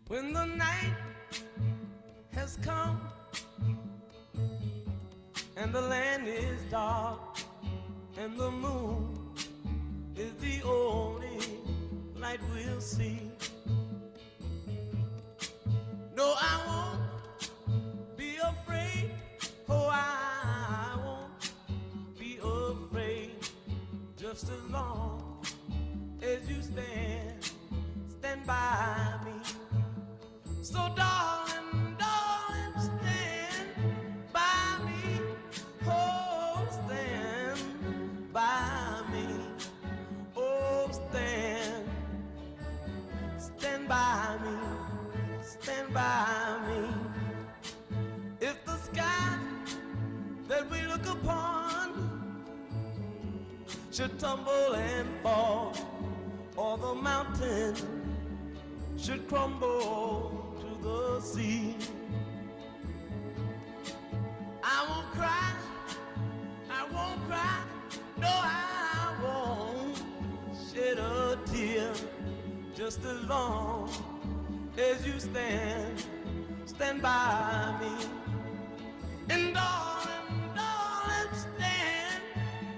When the night has come and the land is dark and the moon is the only light we'll see. No, I won't be afraid. Oh, I won't be afraid. Just as long as you stand by me. So darling, darling, stand by me. Oh, stand by me. Oh, stand by me. Stand by me. If the sky that we look upon should tumble and fall, or the mountain should crumble to the sea, I won't cry, I won't cry, no, I won't shed a tear, just as long as you stand by me. And darling, darling, stand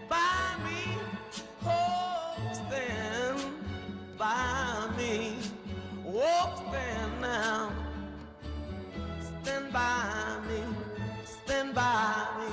by me. Oh, stand by me. Oh, stand now. Stand by me. Stand by me.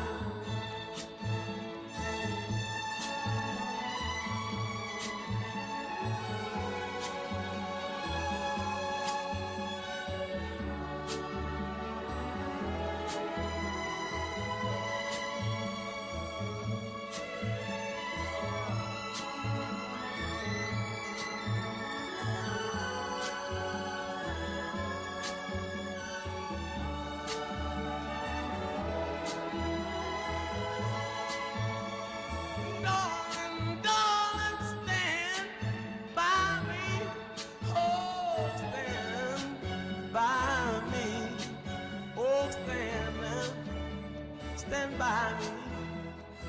Stand by me,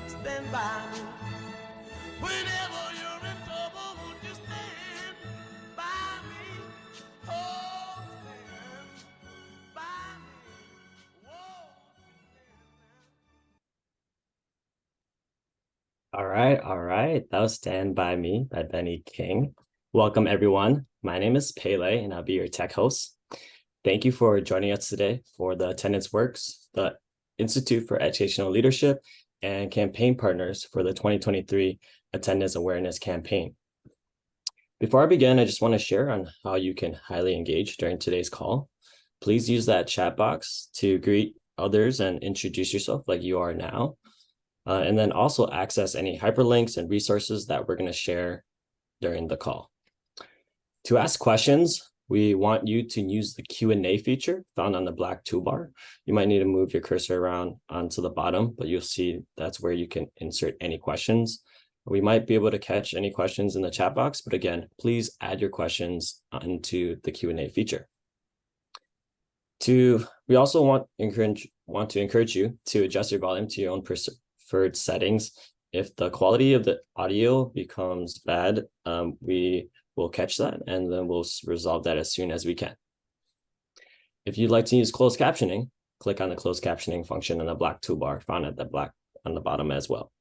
stand by me. Whenever you're in trouble, won't you stand by me? Oh, stand by me. Whoa. All right. That was Stand By Me by Benny King. Welcome, everyone. My name is Pele, and I'll be your tech host. Thank you for joining us today for the Attendance Works, the Institute for Educational Leadership, and campaign partners for the 2023 Attendance Awareness Campaign. Before I begin, I just want to share on how you can highly engage during today's call. Please use that chat box to greet others and introduce yourself like you are now. And then also access any hyperlinks and resources that we're going to share during the call. To ask questions, we want you to use the Q&A feature found on the black toolbar. You might need to move your cursor around onto the bottom, but you'll see that's where you can insert any questions. We might be able to catch any questions in the chat box, but again, please add your questions into the Q&A feature. We also want to encourage you to adjust your volume to your own preferred settings. If the quality of the audio becomes bad, we will catch that and then we'll resolve that as soon as we can. If you'd like to use closed captioning, click on the closed captioning function in the black toolbar found at the black on the bottom as well.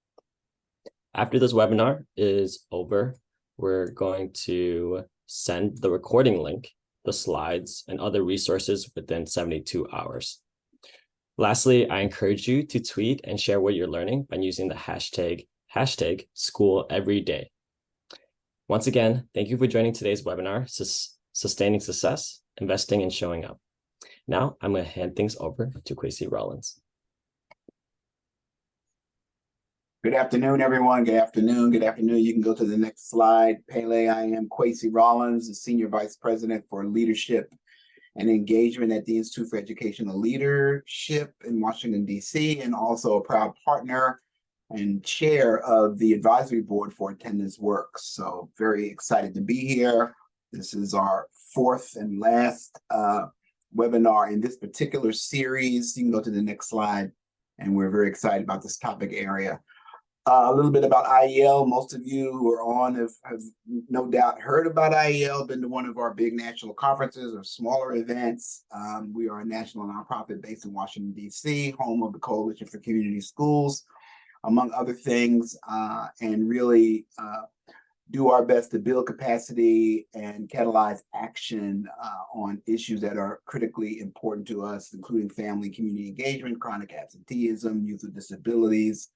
After this webinar is over, we're going to send the recording link, the slides, and other resources within 72 hours. Lastly, I encourage you to tweet and share what you're learning by using the hashtag #SchoolEveryday. Once again, thank you for joining today's webinar, Sustaining Success, Investing and Showing Up. Now, I'm going to hand things over to Kwesi Rollins. Good afternoon, everyone. Good afternoon. Good afternoon. You can go to the next slide. Pele, I am Kwesi Rollins, the Senior Vice President for Leadership and Engagement at the Institute for Educational Leadership in Washington, D.C., and also a proud partner and chair of the advisory board for Attendance Works. So very excited to be here. This is our fourth and last webinar in this particular series. You can go to the next slide, and we're very excited about this topic area. A little bit about IEL. Most of you who are on have no doubt heard about IEL, been to one of our big national conferences or smaller events. We are a national nonprofit based in Washington, D.C., home of the Coalition for Community Schools, among other things, and really do our best to build capacity and catalyze action on issues that are critically important to us, including family and community engagement, chronic absenteeism, youth with disabilities,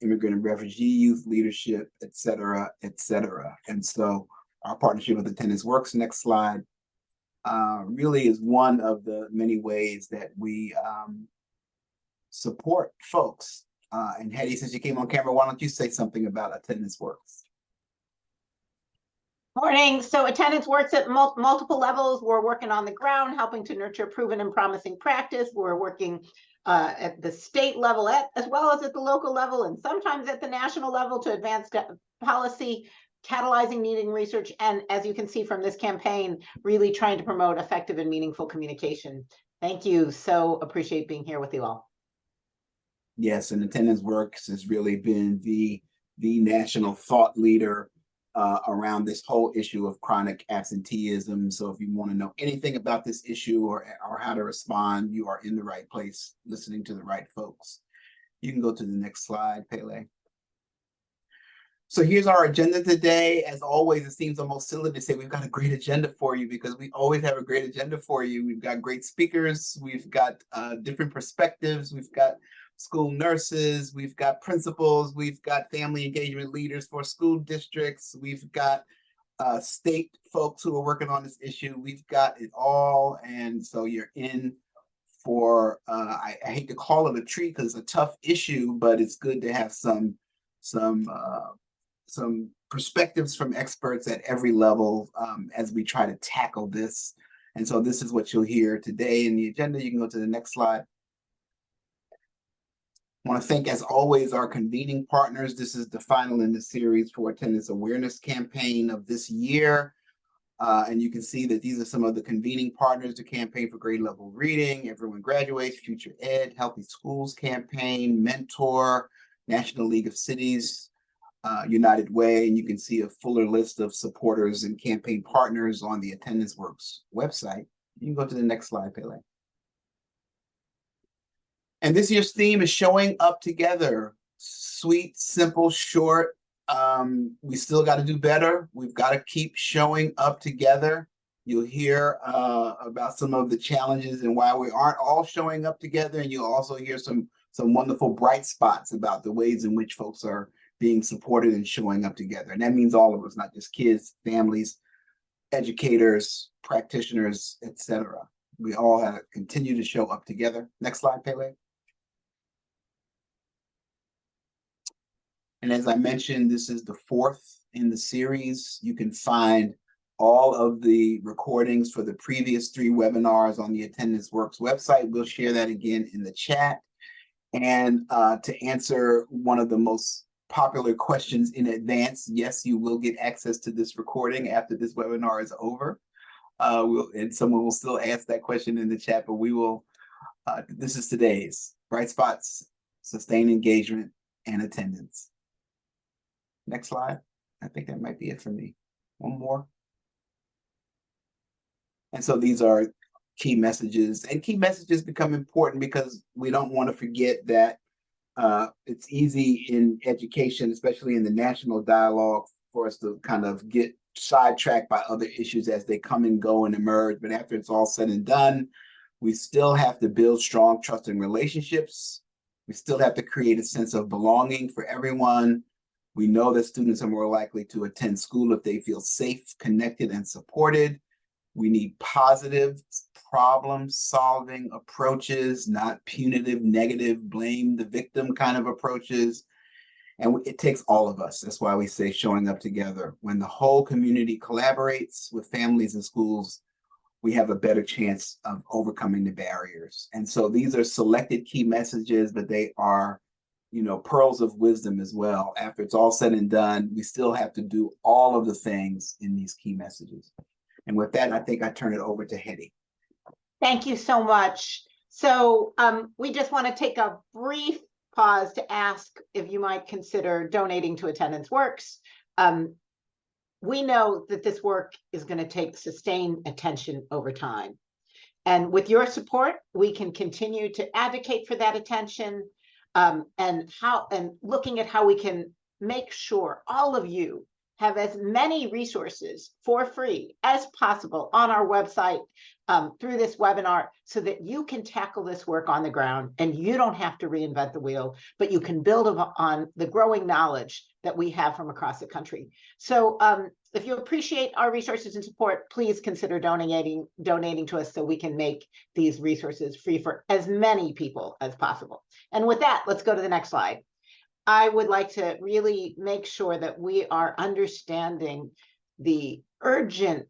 immigrant and refugee youth leadership, et cetera, et cetera. And so our partnership with Attendance Works, next slide, really is one of the many ways that we support folks. And Hetty, since you came on camera, why don't you say something about Attendance Works? Morning. So attendance works at multiple levels. We're working on the ground, helping to nurture proven and promising practice. We're working at the state level as well as at the local level, and sometimes at the national level to advance policy, catalyzing needing research, and as you can see from this campaign, really trying to promote effective and meaningful communication. Thank you. So appreciate being here with you all. Yes, and Attendance Works has really been the national thought leader around this whole issue of chronic absenteeism. So if you want to know anything about this issue or how to respond, you are in the right place, listening to the right folks. You can go to the next slide, Pele. So here's our agenda today. As always, it seems almost silly to say we've got a great agenda for you, because we always have a great agenda for you. We've got great speakers, we've got different perspectives, we've got school nurses, we've got principals, we've got family engagement leaders for school districts, we've got state folks who are working on this issue. We've got it all. And so you're in for, I hate to call it a treat because it's a tough issue, but it's good to have some perspectives from experts at every level as we try to tackle this. And so this is what you'll hear today in the agenda. You can go to the next slide. I want to thank, as always, our convening partners. This is the final in the series for Attendance Awareness Campaign of this year. And you can see that these are some of the convening partners: the Campaign for Grade Level Reading, Everyone Graduates, Future Ed, Healthy Schools Campaign, Mentor, National League of Cities, United Way. And you can see a fuller list of supporters and campaign partners on the Attendance Works website. You can go to the next slide, Pele. And this year's theme is showing up together. Sweet, simple, short. We still got to do better. We've got to keep showing up together. You'll hear about some of the challenges and why we aren't all showing up together. And you'll also hear some wonderful bright spots about the ways in which folks are being supported and showing up together. And that means all of us, not just kids, families, educators, practitioners, etc. We all have to continue to show up together. Next slide, Pele. And as I mentioned, this is the fourth in the series. You can find all of the recordings for the previous 3 webinars on the Attendance Works website. We'll share that again in the chat. And to answer one of the most popular questions in advance, yes, you will get access to this recording after this webinar is over. And someone will still ask that question in the chat, but we will, this is today's bright spots, sustained engagement, and attendance. Next slide. I think that might be it for me. One more. And so these are key messages, and key messages become important because we don't want to forget that it's easy in education, especially in the national dialogue, for us to kind of get sidetracked by other issues as they come and go and emerge. But after it's all said and done, we still have to build strong, trusting relationships. We still have to create a sense of belonging for everyone. We know that students are more likely to attend school if they feel safe, connected, and supported. We need positive problem-solving approaches, not punitive, negative, blame the victim kind of approaches. And it takes all of us. That's why we say showing up together. When the whole community collaborates with families and schools, we have a better chance of overcoming the barriers. And so these are selected key messages, but they are, pearls of wisdom as well. After it's all said and done, we still have to do all of the things in these key messages. And with that, I think I turn it over to Hetty. Thank you so much. So we just want to take a brief pause to ask if you might consider donating to Attendance Works. We know that this work is going to take sustained attention over time. And with your support, we can continue to advocate for that attention, and looking at how we can make sure all of you have as many resources for free as possible on our website through this webinar, so that you can tackle this work on the ground and you don't have to reinvent the wheel, but you can build on the growing knowledge that we have from across the country. So if you appreciate our resources and support, please consider donating to us so we can make these resources free for as many people as possible. And with that, let's go to the next slide. I would like to really make sure that we are understanding the urgent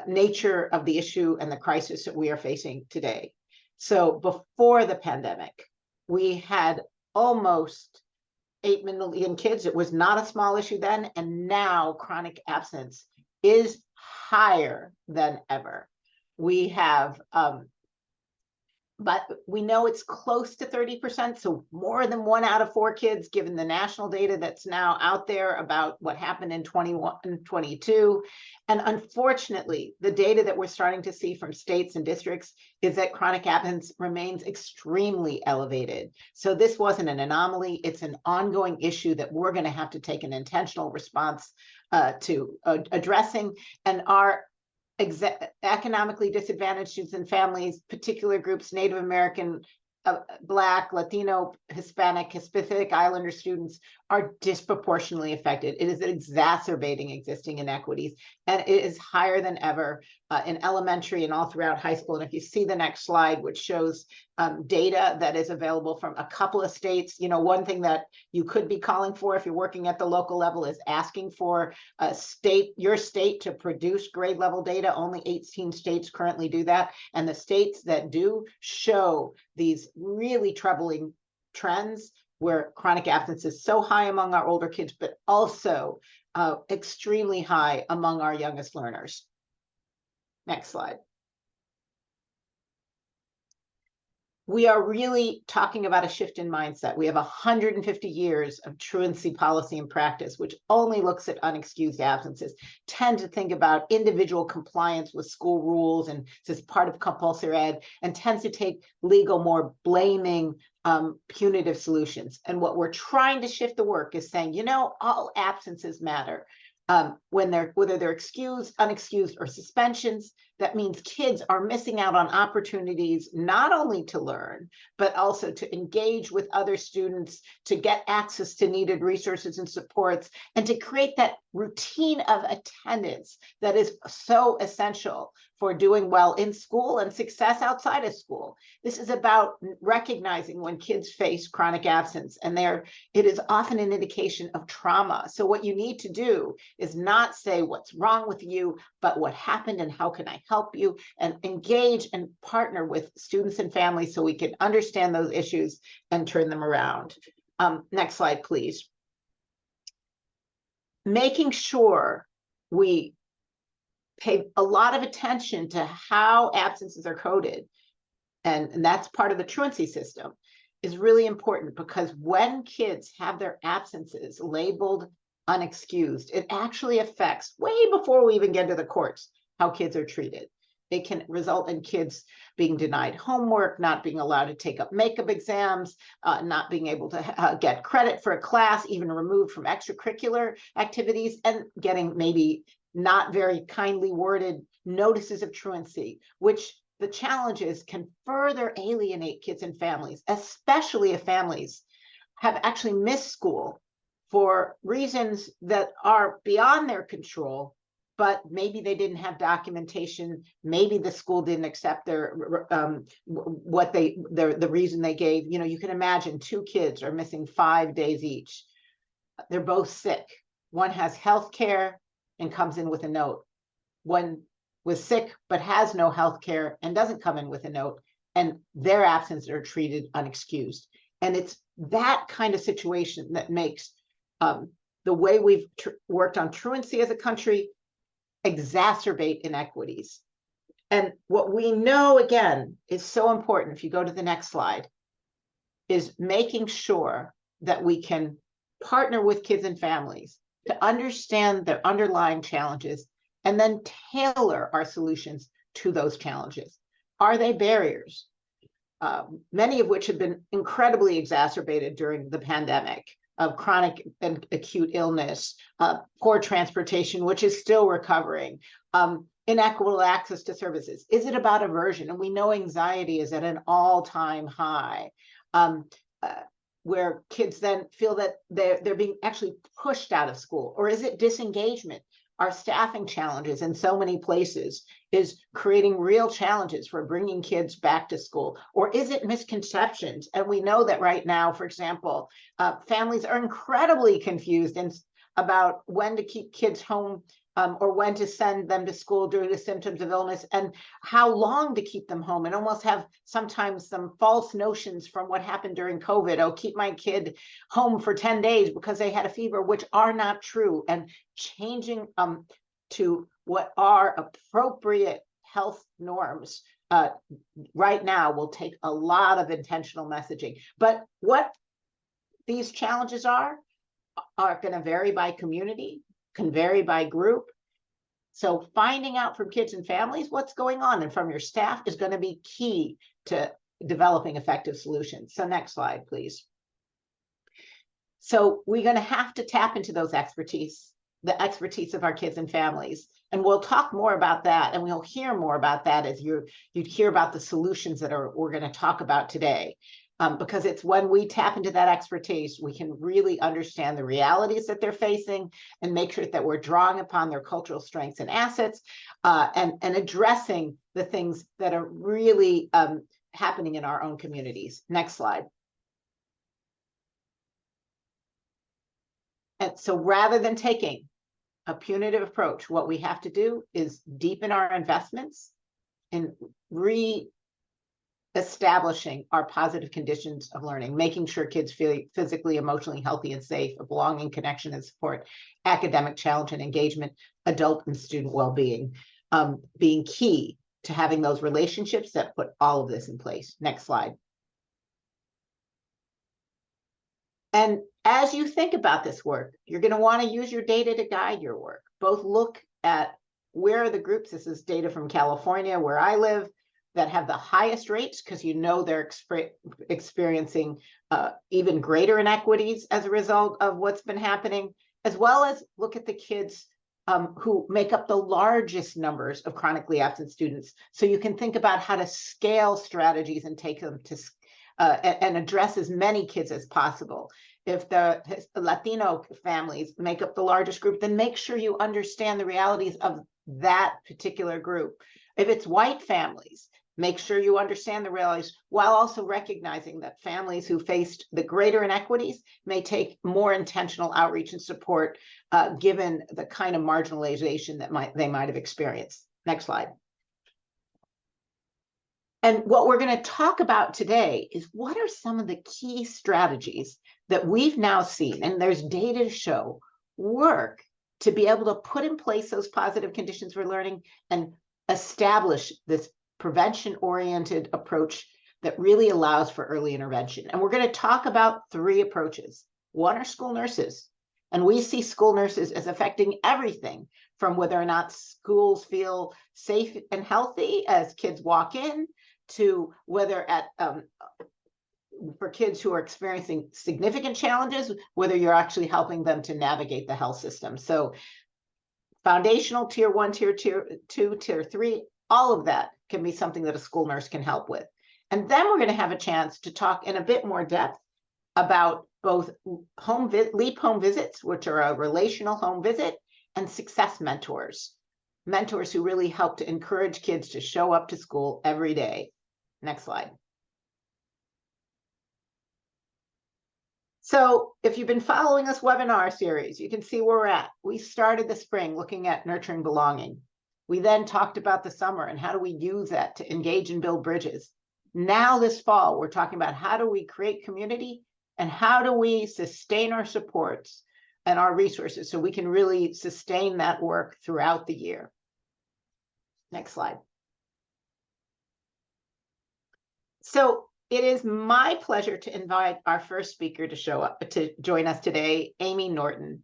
nature of the issue and the crisis that we are facing today. So before the pandemic, we had almost 8 million kids. It was not a small issue then, and now chronic absence is higher than ever. We have but we know it's close to 30%, so more than 1 out of 4 kids, given the national data that's now out there about what happened in 21 and 22. And unfortunately, the data that we're starting to see from states and districts is that chronic absence remains extremely elevated. So this wasn't an anomaly, it's an ongoing issue that we're going to have to take an intentional response to addressing. And our economically disadvantaged students and families, particular groups, Native American, Black, Latino, Hispanic, Pacific Islander students are disproportionately affected. It is exacerbating existing inequities, and it is higher than ever in elementary and all throughout high school. And if you see the next slide, which shows data that is available from a couple of states, you know, one thing that you could be calling for if you're working at the local level is asking for your state to produce grade level data. Only 18 states currently do that, and the states that do show these really troubling trends where chronic absence is so high among our older kids, but also extremely high among our youngest learners. Next slide. We are really talking about a shift in mindset. We have 150 years of truancy policy and practice, which only looks at unexcused absences, tend to think about individual compliance with school rules and this is part of compulsory ed, and tends to take legal, more blaming, punitive solutions. And what we're trying to shift the work is saying, you know, all absences matter. Whether they're excused, unexcused, or suspensions, that means kids are missing out on opportunities not only to learn, but also to engage with other students, to get access to needed resources and supports, and to create that routine of attendance that is so essential for doing well in school and success outside of school. This is about recognizing when kids face chronic absence, and it is often an indication of trauma. So what you need to do is not say what's wrong with you, but what happened and how can I help you, and engage and partner with students and families so we can understand those issues and turn them around. Next slide, please. Making sure we pay a lot of attention to how absences are coded, and that's part of the truancy system, is really important, because when kids have their absences labeled unexcused, it actually affects, way before we even get to the courts, how kids are treated. It can result in kids being denied homework, not being allowed to take up makeup exams, not being able to get credit for a class, even removed from extracurricular activities, and getting maybe not very kindly worded notices of truancy, which the challenges can further alienate kids and families, especially if families have actually missed school for reasons that are beyond their control, but maybe they didn't have documentation, maybe the school didn't accept their the reason they gave. You know, you can imagine 2 kids are missing 5 days each. They're both sick. One has health care and comes in with a note. One was sick but has no health care and doesn't come in with a note, and their absences are treated unexcused. And it's that kind of situation that makes the way we've worked on truancy as a country exacerbate inequities. And what we know, again, is so important, if you go to the next slide, is making sure that we can partner with kids and families to understand their underlying challenges and then tailor our solutions to those challenges. Are they barriers? Many of which have been incredibly exacerbated during the pandemic, of chronic and acute illness, poor transportation, which is still recovering, inequitable access to services. Is it about aversion? And we know anxiety is at an all-time high, where kids then feel that they're being actually pushed out of school. Or is it disengagement? Our staffing challenges in so many places is creating real challenges for bringing kids back to school. Or is it misconceptions? And we know that right now, for example, families are incredibly confused about when to keep kids home or when to send them to school due to symptoms of illness, and how long to keep them home, and almost have sometimes some false notions from what happened during COVID. Oh, keep my kid home for 10 days because they had a fever, which are not true. And changing to what are appropriate health norms right now will take a lot of intentional messaging. But what these challenges are going to vary by community, can vary by group. So finding out from kids and families what's going on and from your staff is going to be key to developing effective solutions. So next slide, please. So we're going to have to tap into those expertise, the expertise of our kids and families. And we'll talk more about that, and we'll hear more about that as you'd hear about the solutions that we're going to talk about today. Because it's when we tap into that expertise, we can really understand the realities that they're facing and make sure that we're drawing upon their cultural strengths and assets and addressing the things that are really happening in our own communities. Next slide. And so rather than taking a punitive approach, what we have to do is deepen our investments in establishing our positive conditions of learning, making sure kids feel physically, emotionally healthy and safe, a belonging, connection and support, academic challenge and engagement, adult and student well-being, being key to having those relationships that put all of this in place. Next slide. And as you think about this work, you're going to want to use your data to guide your work. Both look at where are the groups, this is data from California, where I live, that have the highest rates, because you know they're experiencing even greater inequities as a result of what's been happening, as well as look at the kids who make up the largest numbers of chronically absent students. So you can think about how to scale strategies and take them to and address as many kids as possible. If the Latino families make up the largest group, then make sure you understand the realities of that particular group. If it's white families, make sure you understand the realities, while also recognizing that families who faced the greater inequities may take more intentional outreach and support, given the kind of marginalization that they might have experienced. Next slide. And what we're going to talk about today is what are some of the key strategies that we've now seen, and there's data to show, work to be able to put in place those positive conditions for learning and establish this prevention-oriented approach that really allows for early intervention. And we're going to talk about 3 approaches. One are school nurses. And we see school nurses as affecting everything from whether or not schools feel safe and healthy as kids walk in, to whether for kids who are experiencing significant challenges, whether you're actually helping them to navigate the health system. So foundational, tier 1, tier 2, tier 3, all of that can be something that a school nurse can help with. And then we're going to have a chance to talk in a bit more depth about both LEAP home visits, which are a relational home visit, and success mentors who really help to encourage kids to show up to school every day. Next slide. So if you've been following this webinar series, you can see where we're at. We started the spring looking at nurturing belonging. We then talked about the summer and how do we use that to engage and build bridges. Now this fall, we're talking about how do we create community and how do we sustain our supports and our resources so we can really sustain that work throughout the year. Next slide. So it is my pleasure to invite our first speaker to join us today, Amy Norton.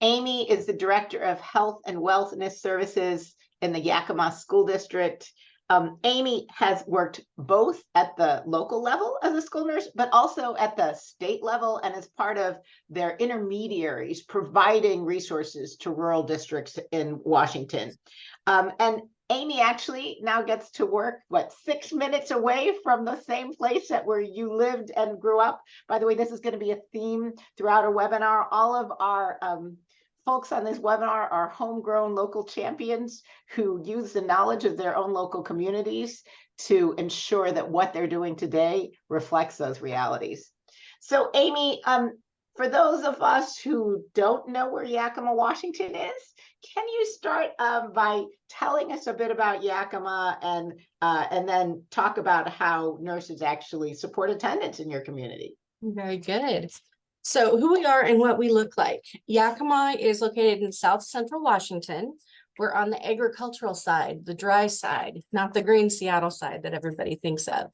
Amy is the Director of Health and Wellness Services in the Yakima School District. Amy has worked both at the local level as a school nurse, but also at the state level and as part of their intermediaries providing resources to rural districts in Washington. And Amy actually now gets to work, 6 minutes away from the same place where you lived and grew up. By the way, this is going to be a theme throughout our webinar. All of our folks on this webinar are homegrown local champions who use the knowledge of their own local communities to ensure that what they're doing today reflects those realities. So Amy, for those of us who don't know where Yakima, Washington is, can you start by telling us a bit about Yakima and then talk about how nurses actually support attendance in your community? Very good. So who we are and what we look like. Yakima is located in South Central Washington. We're on the agricultural side, the dry side, not the green Seattle side that everybody thinks of.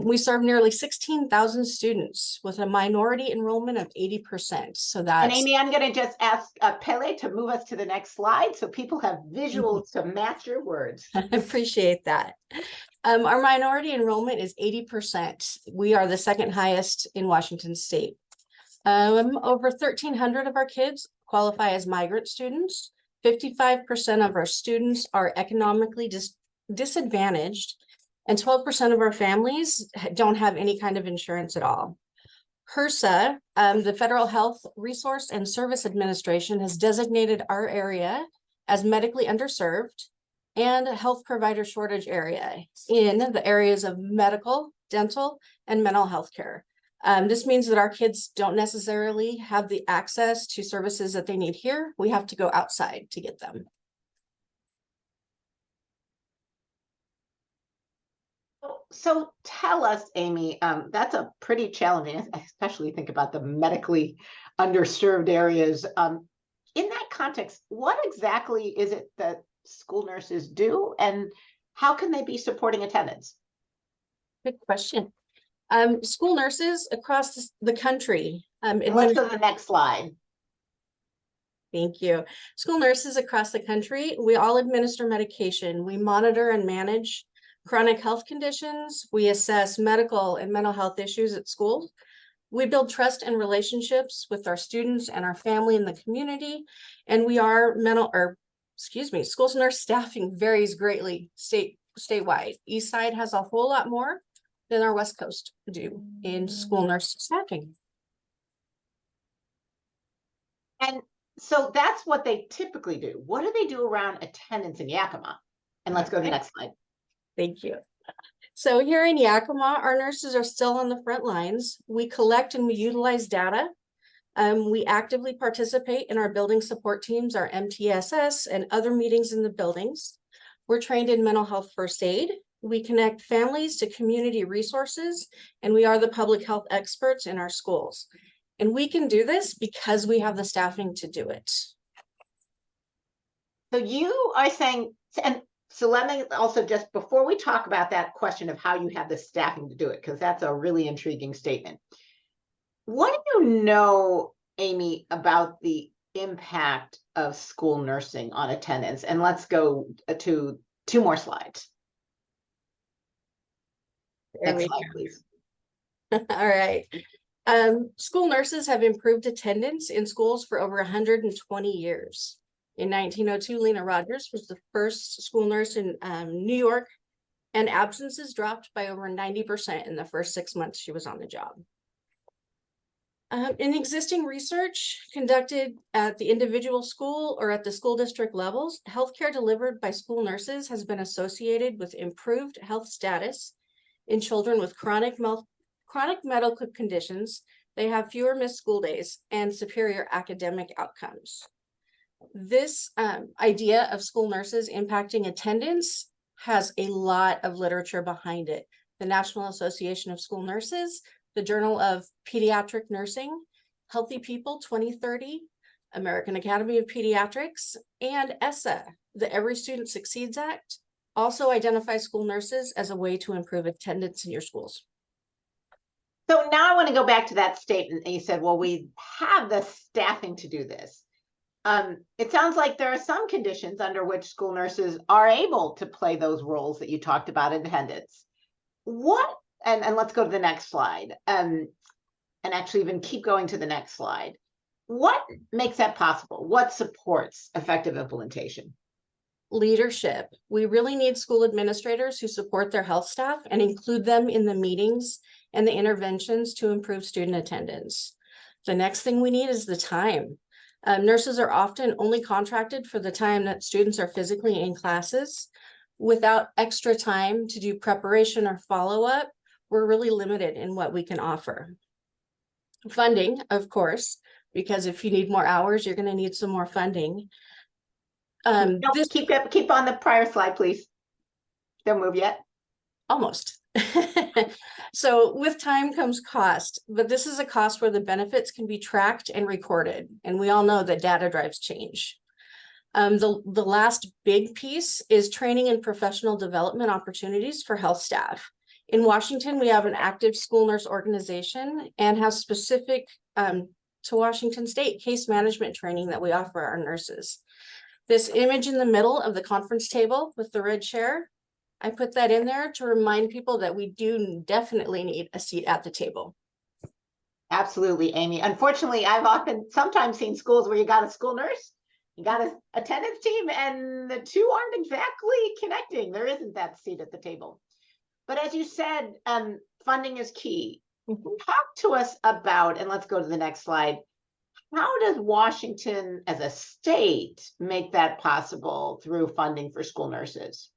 We serve nearly 16,000 students with a minority enrollment of 80%. So that's— And Amy, I'm going to just ask Pele to move us to the next slide so people have visuals to match your words. I appreciate that. Our minority enrollment is 80%. We are the second highest in Washington state. Over 1,300 of our kids qualify as migrant students. 55% of our students are economically disadvantaged, and 12% of our families don't have any kind of insurance at all. HRSA, the Federal Health Resource and Service Administration, has designated our area as medically underserved and a health provider shortage area in the areas of medical, dental, and mental health care. This means that our kids don't necessarily have the access to services that they need here. We have to go outside to get them. So tell us, Amy, that's a pretty challenging, especially think about the medically underserved areas. In that context, what exactly is it that school nurses do and how can they be supporting attendance? Good question. School nurses across the country. Let's go to the next slide. Thank you. School nurses across the country, we all administer medication. We monitor and manage chronic health conditions. We assess medical and mental health issues at school. We build trust and relationships with our students and our family in the community. And we are school nurse staffing varies greatly statewide. East Side has a whole lot more than our West Coast do in school nurse staffing. And so that's what they typically do. What do they do around attendance in Yakima? And let's go to the next slide. Thank you. So here in Yakima, our nurses are still on the front lines. We collect and we utilize data. We actively participate in our building support teams, our MTSS, and other meetings in the buildings. We're trained in mental health first aid. We connect families to community resources, and we are the public health experts in our schools. And we can do this because we have the staffing to do it. So you are saying, and so let me also just, before we talk about that question of how you have the staffing to do it, because that's a really intriguing statement. What do you know, Amy, about the impact of school nursing on attendance? And let's go to 2 more slides. Next slide, please. All right. School nurses have improved attendance in schools for over 120 years. In 1902, Lena Rogers was the first school nurse in New York, and absences dropped by over 90% in the first 6 months she was on the job. In existing research conducted at the individual school or at the school district levels, healthcare delivered by school nurses has been associated with improved health status in children with chronic medical conditions. They have fewer missed school days and superior academic outcomes. This idea of school nurses impacting attendance has a lot of literature behind it. The National Association of School Nurses, the Journal of Pediatric Nursing, Healthy People 2030, American Academy of Pediatrics, and ESSA, the Every Student Succeeds Act, also identify school nurses as a way to improve attendance in your schools. So now I want to go back to that statement. And you said, well, we have the staffing to do this. It sounds like there are some conditions under which school nurses are able to play those roles that you talked about in attendance. What, and let's go to the next slide, and actually even keep going to the next slide. What makes that possible? What supports effective implementation? Leadership. We really need school administrators who support their health staff and include them in the meetings and the interventions to improve student attendance. The next thing we need is the time. Nurses are often only contracted for the time that students are physically in classes. Without extra time to do preparation or follow-up, we're really limited in what we can offer. Funding, of course, because if you need more hours, you're going to need some more funding. Keep on the prior slide, please. Don't move yet. Almost. So with time comes cost, but this is a cost where the benefits can be tracked and recorded. And we all know that data drives change. The last big piece is training and professional development opportunities for health staff. In Washington, we have an active school nurse organization and have specific to Washington State case management training that we offer our nurses. This image in the middle of the conference table with the red chair, I put that in there to remind people that we do definitely need a seat at the table. Absolutely, Amy. Unfortunately, sometimes seen schools where you got a school nurse, you got an attendance team, and the two aren't exactly connecting. There isn't that seat at the table. But as you said, funding is key. Talk to us about, and let's go to the next slide, how does Washington as a state make that possible through funding for school nurses?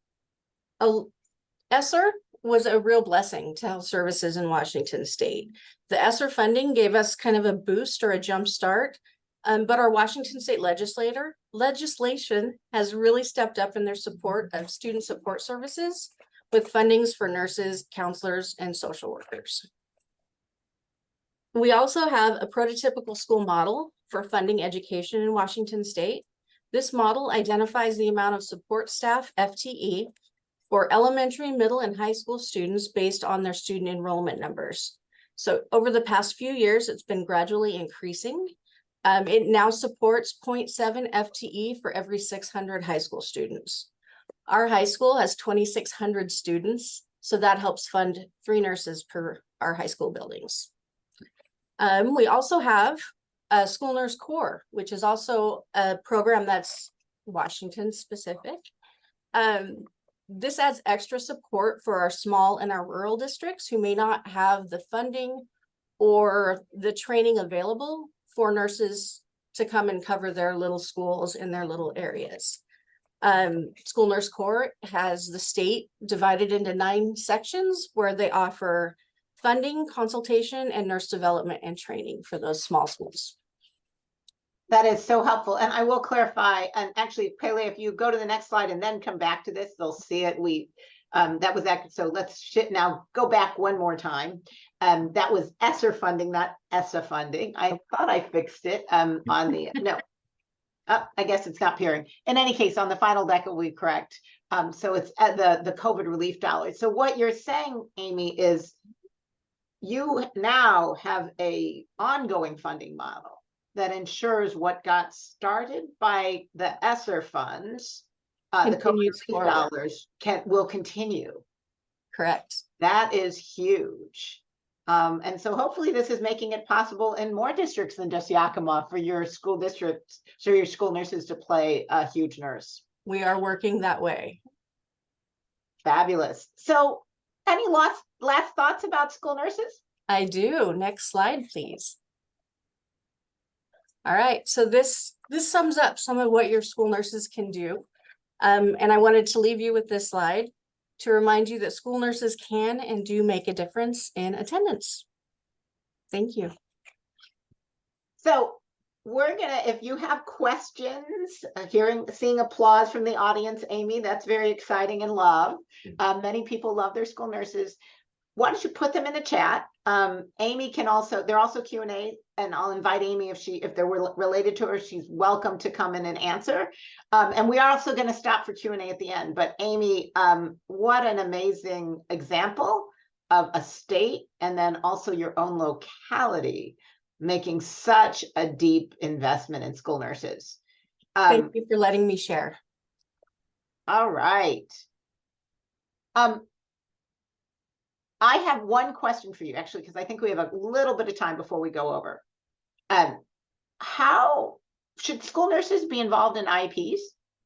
ESSER was a real blessing to health services in Washington State. The ESSER funding gave us kind of a boost or a jump start, but our Washington State legislation has really stepped up in their support of student support services with fundings for nurses, counselors, and social workers. We also have a prototypical school model for funding education in Washington State. This model identifies the amount of support staff, FTE, for elementary, middle, and high school students based on their student enrollment numbers. So over the past few years, it's been gradually increasing. It now supports 0.7 FTE for every 600 high school students. Our high school has 2,600 students, so that helps fund 3 nurses per our high school buildings. We also have a School Nurse Corps, which is also a program that's Washington specific. This adds extra support for our small and our rural districts who may not have the funding or the training available for nurses to come and cover their little schools in their little areas. School Nurse Corps has the state divided into 9 sections where they offer funding, consultation, and nurse development and training for those small schools. That is so helpful. And I will clarify, and actually, Pele, if you go to the next slide and then come back to this, they'll see it. That was that. So let's now go back one more time. That was ESSER funding, not ESSA funding. I thought I fixed it on the, no. I guess it's not appearing. In any case, on the final deck, it will be correct. So it's at the COVID relief dollars. So what you're saying, Amy, is you now have a ongoing funding model that ensures what got started by the ESSER funds, the COVID relief dollars will continue. Correct. That is huge. And so hopefully this is making it possible in more districts than just Yakima for your school districts, so your school nurses to play a huge nurse. We are working that way. Fabulous. So any last thoughts about school nurses? I do. Next slide, please. All right, so this sums up some of what your school nurses can do. And I wanted to leave you with this slide to remind you that school nurses can and do make a difference in attendance. Thank you. So we're gonna, if you have questions, seeing applause from the audience, Amy, that's very exciting and love. Many people love their school nurses. Why don't you put them in the chat? Amy can also, they're also Q&A, and I'll invite Amy if they're related to her, she's welcome to come in and answer. And we are also going to stop for Q&A at the end. But Amy, what an amazing example of a state and then also your own locality making such a deep investment in school nurses. Thank you for letting me share. All right. I have one question for you, actually, because I think we have a little bit of time before we go over. How should school nurses be involved in IEPs?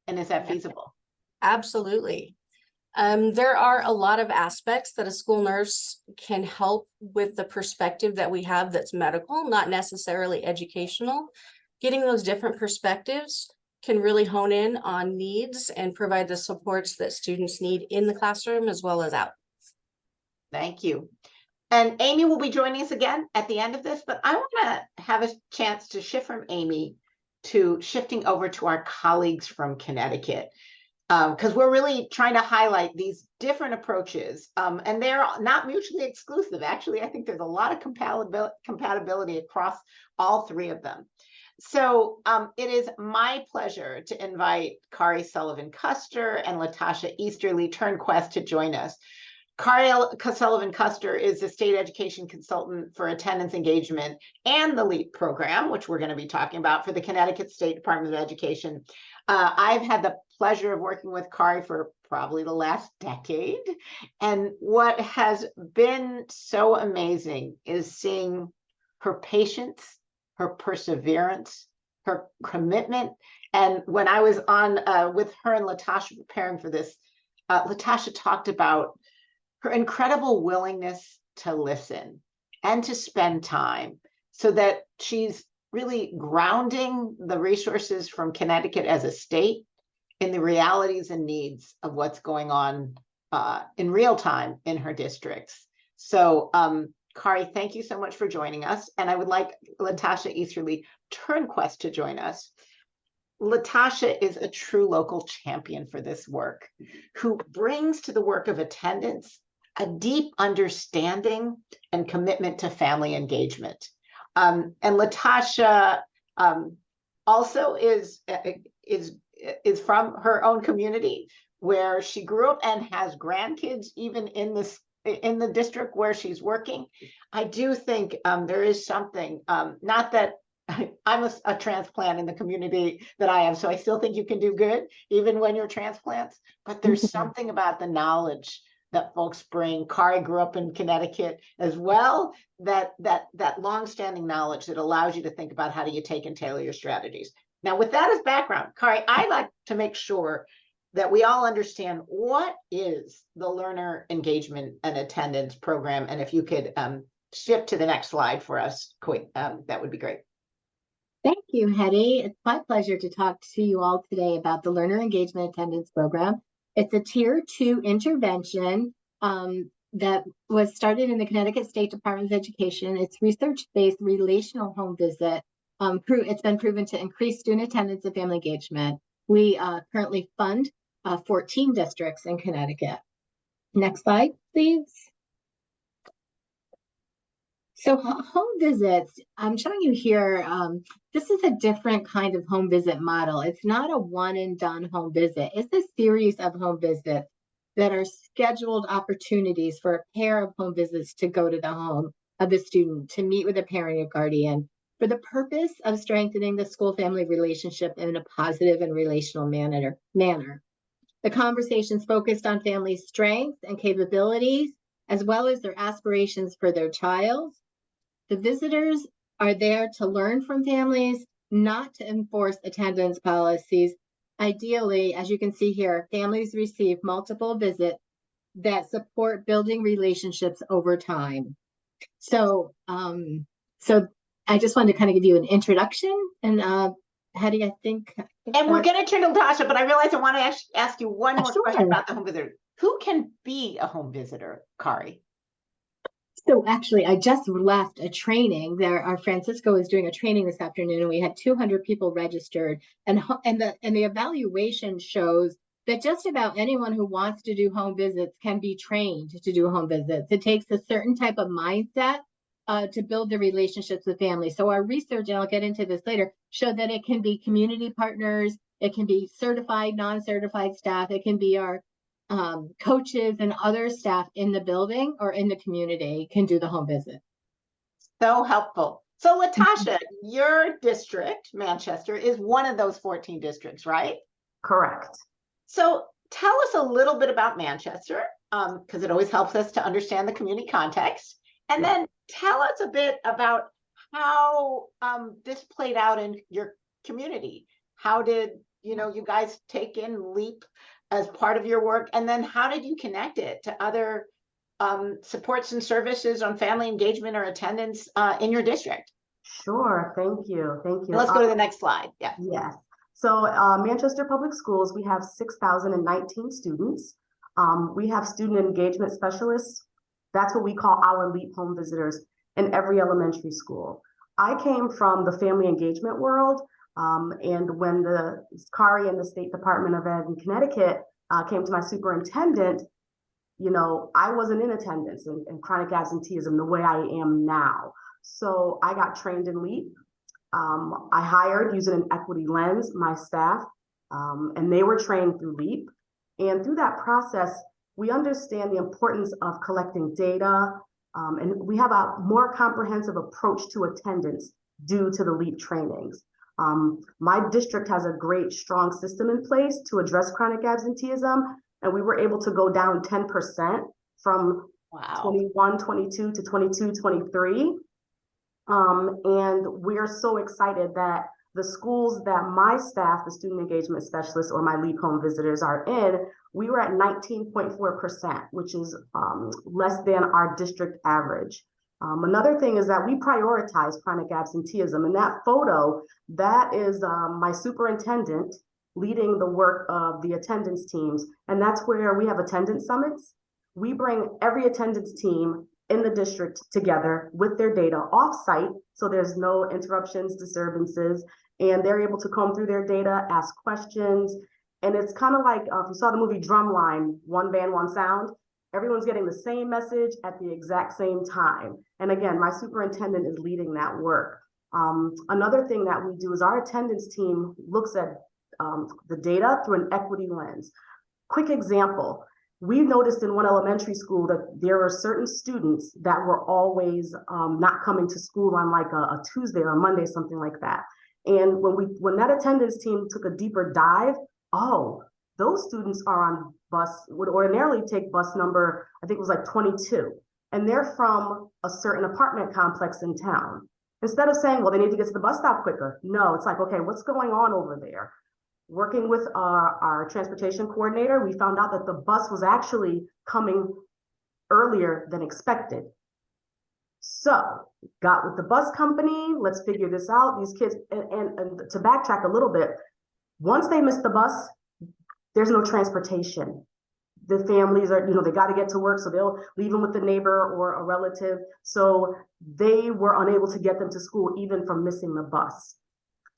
And is that feasible? Absolutely. There are a lot of aspects that a school nurse can help with the perspective that we have that's medical, not necessarily educational. Getting those different perspectives can really hone in on needs and provide the supports that students need in the classroom as well as out. Thank you. And Amy will be joining us again at the end of this, but I want to have a chance to shift from Amy to shifting over to our colleagues from Connecticut, because we're really trying to highlight these different approaches, and they're not mutually exclusive. Actually, I think there's a lot of compatibility across all three of them. So it is my pleasure to invite Kari Sullivan-Custer and Latasha Easterly Turnquest to join us. Kari Sullivan-Custer is the state education consultant for attendance engagement and the LEAP program, which we're going to be talking about for the Connecticut State Department of Education. I've had the pleasure of working with Kari for probably the last decade. And what has been so amazing is seeing her patience, her perseverance, her commitment. And when I was on with her and Latasha preparing for this, Latasha talked about her incredible willingness to listen and to spend time so that she's really grounding the resources from Connecticut as a state in the realities and needs of what's going on in real time in her districts. So Kari, thank you so much for joining us. And I would like Latasha Easterly Turnquest to join us. Latasha is a true local champion for this work, who brings to the work of attendance a deep understanding and commitment to family engagement. And Latasha also is from her own community where she grew up and has grandkids even in the district where she's working. I do think there is something, not that I'm a transplant in the community that I am, so I still think you can do good even when you're transplants, but there's something about the knowledge that folks bring. Kari grew up in Connecticut as well, that longstanding knowledge that allows you to think about how do you take and tailor your strategies. Now, with that as background, Kari, I'd like to make sure that we all understand what is the learner engagement and attendance program. And if you could shift to the next slide for us, quick, that would be great. Thank you, Hetty. It's my pleasure to talk to you all today about the Learner Engagement Attendance Program. It's a Tier 2 intervention that was started in the Connecticut State Department of Education. It's research-based relational home visit. It's been proven to increase student attendance and family engagement. We currently fund 14 districts in Connecticut. Next slide, please. So home visits, I'm showing you here, this is a different kind of home visit model. It's not a one and done home visit. It's a series of home visits that are scheduled opportunities for a pair of home visits to go to the home of the student, to meet with a parent or guardian, for the purpose of strengthening the school-family relationship in a positive and relational manner. The conversations focused on family strengths and capabilities, as well as their aspirations for their child. The visitors are there to learn from families, not to enforce attendance policies. Ideally, as you can see here, families receive multiple visits that support building relationships over time. So, I just wanted to kind of give you an introduction, and Hetty, I think and we're going to turn to Latasha, but I realize I want to ask you one more question about the home visitor. Who can be a home visitor, Kari? So actually, I just left a training there. Our Francisco is doing a training this afternoon, and we had 200 people registered. And the evaluation shows that just about anyone who wants to do home visits can be trained to do home visits. It takes a certain type of mindset to build the relationships with families. So our research, and I'll get into this later, showed that it can be community partners, it can be certified, non-certified staff, it can be our coaches and other staff in the building or in the community can do the home visit. So helpful. So Latasha, your district, Manchester, is one of those 14 districts, right? Correct. So tell us a little bit about Manchester, because it always helps us to understand the community context. And Yeah. then tell us a bit about how this played out in your community. How did you guys take in LEAP as part of your work? And then how did you connect it to other supports and services on family engagement or attendance in your district? Sure. Thank you. Thank you. And let's go to the next slide. Yeah. Yes. So Manchester Public Schools, we have 6,019 students. We have student engagement specialists. That's what we call our LEAP home visitors in every elementary school. I came from the family engagement world. And when the CARI and the State Department of Ed in Connecticut came to my superintendent, I wasn't in attendance and chronic absenteeism the way I am now. So I got trained in LEAP. I hired, using an equity lens, my staff, and they were trained through LEAP. And through that process, we understand the importance of collecting data, and we have a more comprehensive approach to attendance due to the LEAP trainings. My district has a great, strong system in place to address chronic absenteeism, and we were able to go down 10% from 21-22 to 22-23. And we're so excited that the schools that my staff, the student engagement specialists or my LEAP home visitors are in, we were at 19.4%, which is less than our district average. Another thing is that we prioritize chronic absenteeism. In that photo, that is my superintendent leading the work of the attendance teams. And that's where we have attendance summits. We bring every attendance team in the district together with their data off-site, so there's no interruptions, disturbances, and they're able to comb through their data, ask questions. And it's kind of like if you saw the movie Drumline, one band, one sound, everyone's getting the same message at the exact same time. And again, my superintendent is leading that work. Another thing that we do is our attendance team looks at the data through an equity lens. Quick example, we noticed in one elementary school that there were certain students that were always not coming to school on like a Tuesday or a Monday, something like that. And when that attendance team took a deeper dive, those students are on would ordinarily take bus number, I think it was like 22, and they're from a certain apartment complex in town. Instead of saying, well, they need to get to the bus stop quicker. No, it's like, okay, what's going on over there? Working with our transportation coordinator, we found out that the bus was actually coming earlier than expected. So got with the bus company, let's figure this out. These kids, and to backtrack a little bit, once they miss the bus, there's no transportation. The families are, they got to get to work, so they'll leave them with the neighbor or a relative. So they were unable to get them to school even from missing the bus.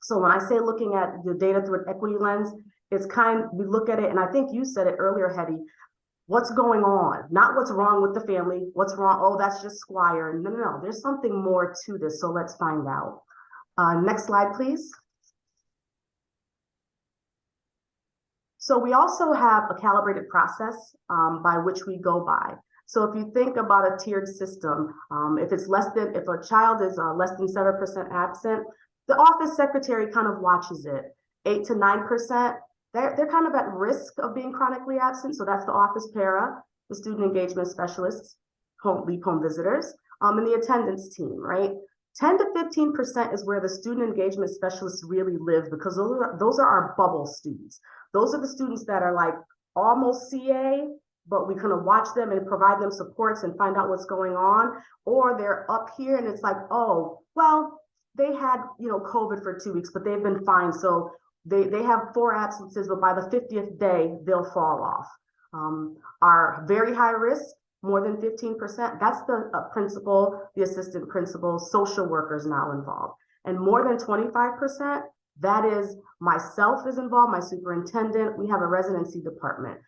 So when I say looking at the data through an equity lens, it's we look at it, and I think you said it earlier, Hetty, what's going on? Not what's wrong with the family, what's wrong, oh, that's just Squire. No, there's something more to this, so let's find out. Next slide, please. So we also have a calibrated process by which we go by. So if you think about a tiered system, if a child is less than 7% absent, the office secretary kind of watches it. 8 to 9%, they're kind of at risk of being chronically absent. So that's the office para, the student engagement specialists, LEAP home visitors, and the attendance team, right? 10 to 15% is where the student engagement specialists really live, because those are our bubble students. Those are the students that are like almost CA, but we kind of watch them and provide them supports and find out what's going on. Or they're up here and it's like, oh, well, they had, COVID for 2 weeks, but they've been fine. So they have 4 absences, but by the 50th day, they'll fall off. Are very high risk, more than 15%. That's the principal, the assistant principal, social workers now involved. And more than 25%, that is myself is involved, my superintendent. We have a residency department.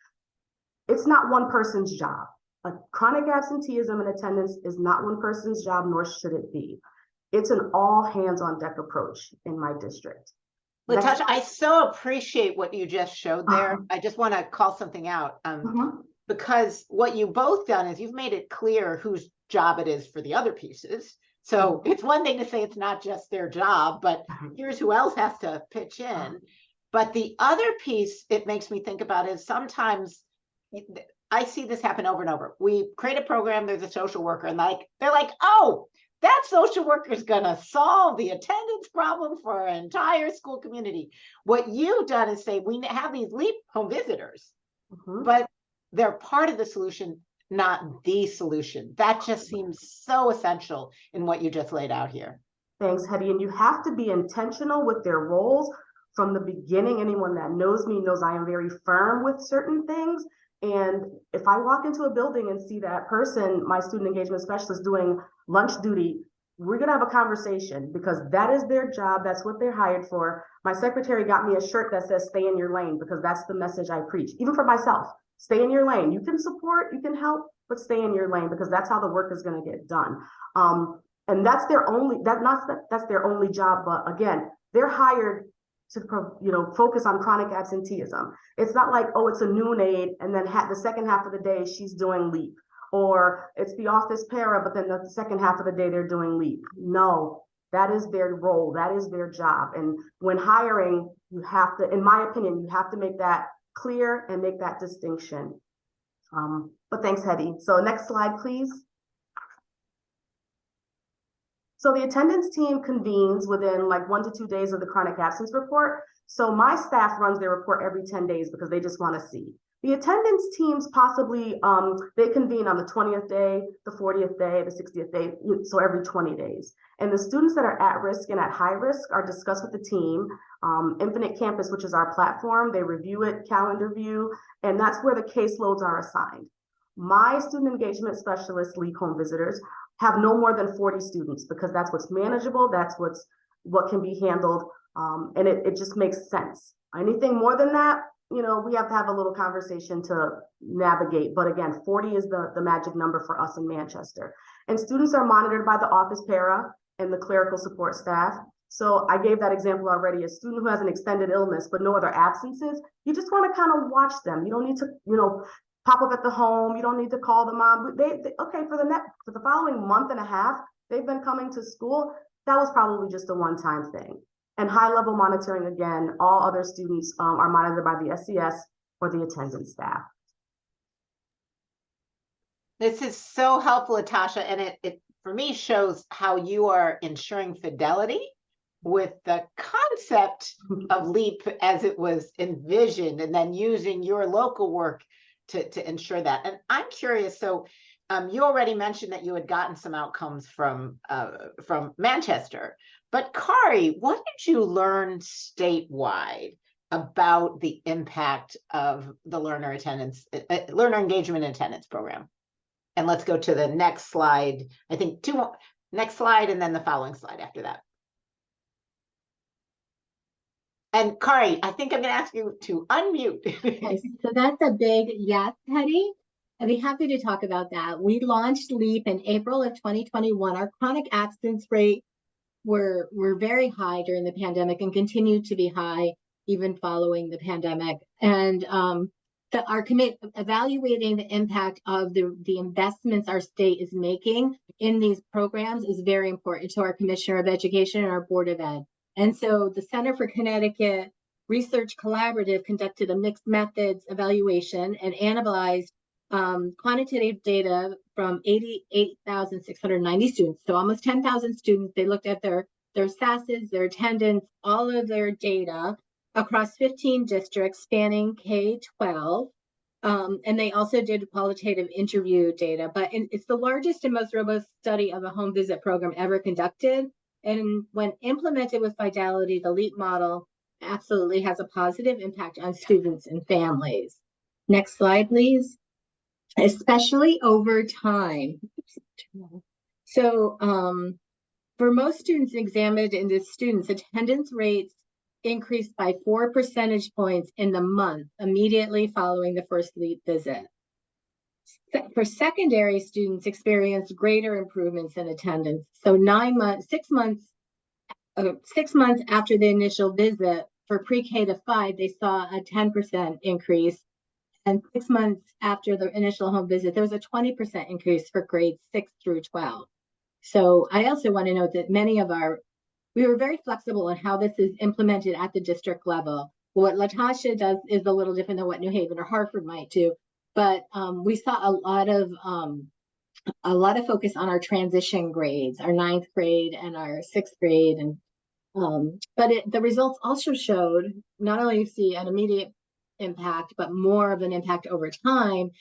It's not one person's job. A chronic absenteeism and attendance is not one person's job, nor should it be. It's an all hands on deck approach in my district. Latasha, I so appreciate what you just showed there. I just want to call something out. Because what you both done is you've made it clear whose job it is for the other pieces. So it's one thing to say it's not just their job, but here's who else has to pitch in. But the other piece it makes me think about is sometimes I see this happen over and over. We create a program, there's a social worker, and they're like, oh, that social worker is going to solve the attendance problem for our entire school community. What you've done is say we have these LEAP home visitors, but they're part of the solution, not the solution. That just seems so essential in what you just laid out here. Thanks, Hetty. And you have to be intentional with their roles from the beginning. Anyone that knows me knows I am very firm with certain things. And if I walk into a building and see that person, my student engagement specialist, doing lunch duty, we're going to have a conversation because that is their job. That's what they're hired for. My secretary got me a shirt that says stay in your lane because that's the message I preach, even for myself. Stay in your lane. You can support, you can help, but stay in your lane because that's how the work is going to get done. And that's their only, that's their only job. But again, they're hired to focus on chronic absenteeism. It's not like, oh, it's a noon aide and then the second half of the day she's doing LEAP, or it's the office para, but then the second half of the day they're doing LEAP. No, that is their role. That is their job. And when hiring, you have to, in my opinion, you have to make that clear and make that distinction. But thanks, Hetty. So next slide, please. So the attendance team convenes within like 1 to 2 days of the chronic absence report. So my staff runs their report every 10 days because they just want to see. The attendance teams possibly, they convene on the 20th day, the 40th day, the 60th day, so every 20 days. And the students that are at risk and at high risk are discussed with the team. Infinite Campus, which is our platform, they review it, calendar view, and that's where the caseloads are assigned. My student engagement specialists, LEAP home visitors, have no more than 40 students because that's what's manageable, that's what can be handled, and it just makes sense. Anything more than that, we have to have a little conversation to navigate. But again, 40 is the magic number for us in Manchester. And students are monitored by the office para and the clerical support staff. So I gave that example already. A student who has an extended illness but no other absences, you just want to kind of watch them. You don't need to, pop up at the home. You don't need to call the mom. Okay, for the following month and a half, they've been coming to school. That was probably just a one-time thing. And high-level monitoring, again, all other students are monitored by the SES or the attendance staff. This is so helpful, Latasha, and it for me shows how you are ensuring fidelity with the concept of LEAP as it was envisioned, and then using your local work to ensure that. And I'm curious, so you already mentioned that you had gotten some outcomes from Manchester, but Kari, what did you learn statewide about the impact of the learner engagement and attendance program? And let's go to the next slide. I think next slide, and then the following slide after that. And Kari, I think I'm going to ask you to unmute. Okay, so that's a big yes, Hetty. I'd be happy to talk about that. We launched LEAP in April of 2021. Our chronic absence rate were very high during the pandemic and continue to be high even following the pandemic. And our evaluating the impact of the investments our state is making in these programs is very important to our Commissioner of Education and our Board of Ed. And so the Center for Connecticut Research Collaborative conducted a mixed methods evaluation and analyzed quantitative data from 88,690 students. So almost 10,000 students. They looked at their SASs, their attendance, all of their data across 15 districts spanning K-12. And they also did qualitative interview data, but it's the largest and most robust study of a home visit program ever conducted. And when implemented with fidelity, the LEAP model absolutely has a positive impact on students and families. Next slide, please. Especially over time. So for most students examined in this students, attendance rates increased by 4 percentage points in the month immediately following the first LEAP visit. For secondary students, experienced greater improvements in attendance. So 6 months after the initial visit, for pre-K to 5, they saw a 10% increase. And 6 months after the initial home visit, there was a 20% increase for grades 6 through 12. So I also want to note that we were very flexible in how this is implemented at the district level. What Latasha does is a little different than what New Haven or Hartford might do, but we saw a lot of focus on our transition grades, our 9th grade and our 6th grade, and but the results also showed not only you see an immediate impact, but more of an impact over time.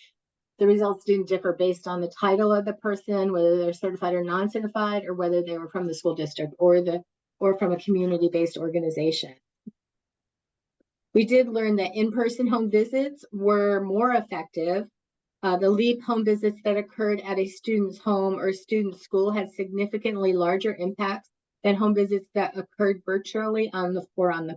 The results didn't differ based on the title of the person, whether they're certified or non-certified, or whether they were from the school district or from a community-based organization. We did learn that in-person home visits were more effective. The LEAP home visits that occurred at a student's home or student's school had significantly larger impacts than home visits that occurred virtually on the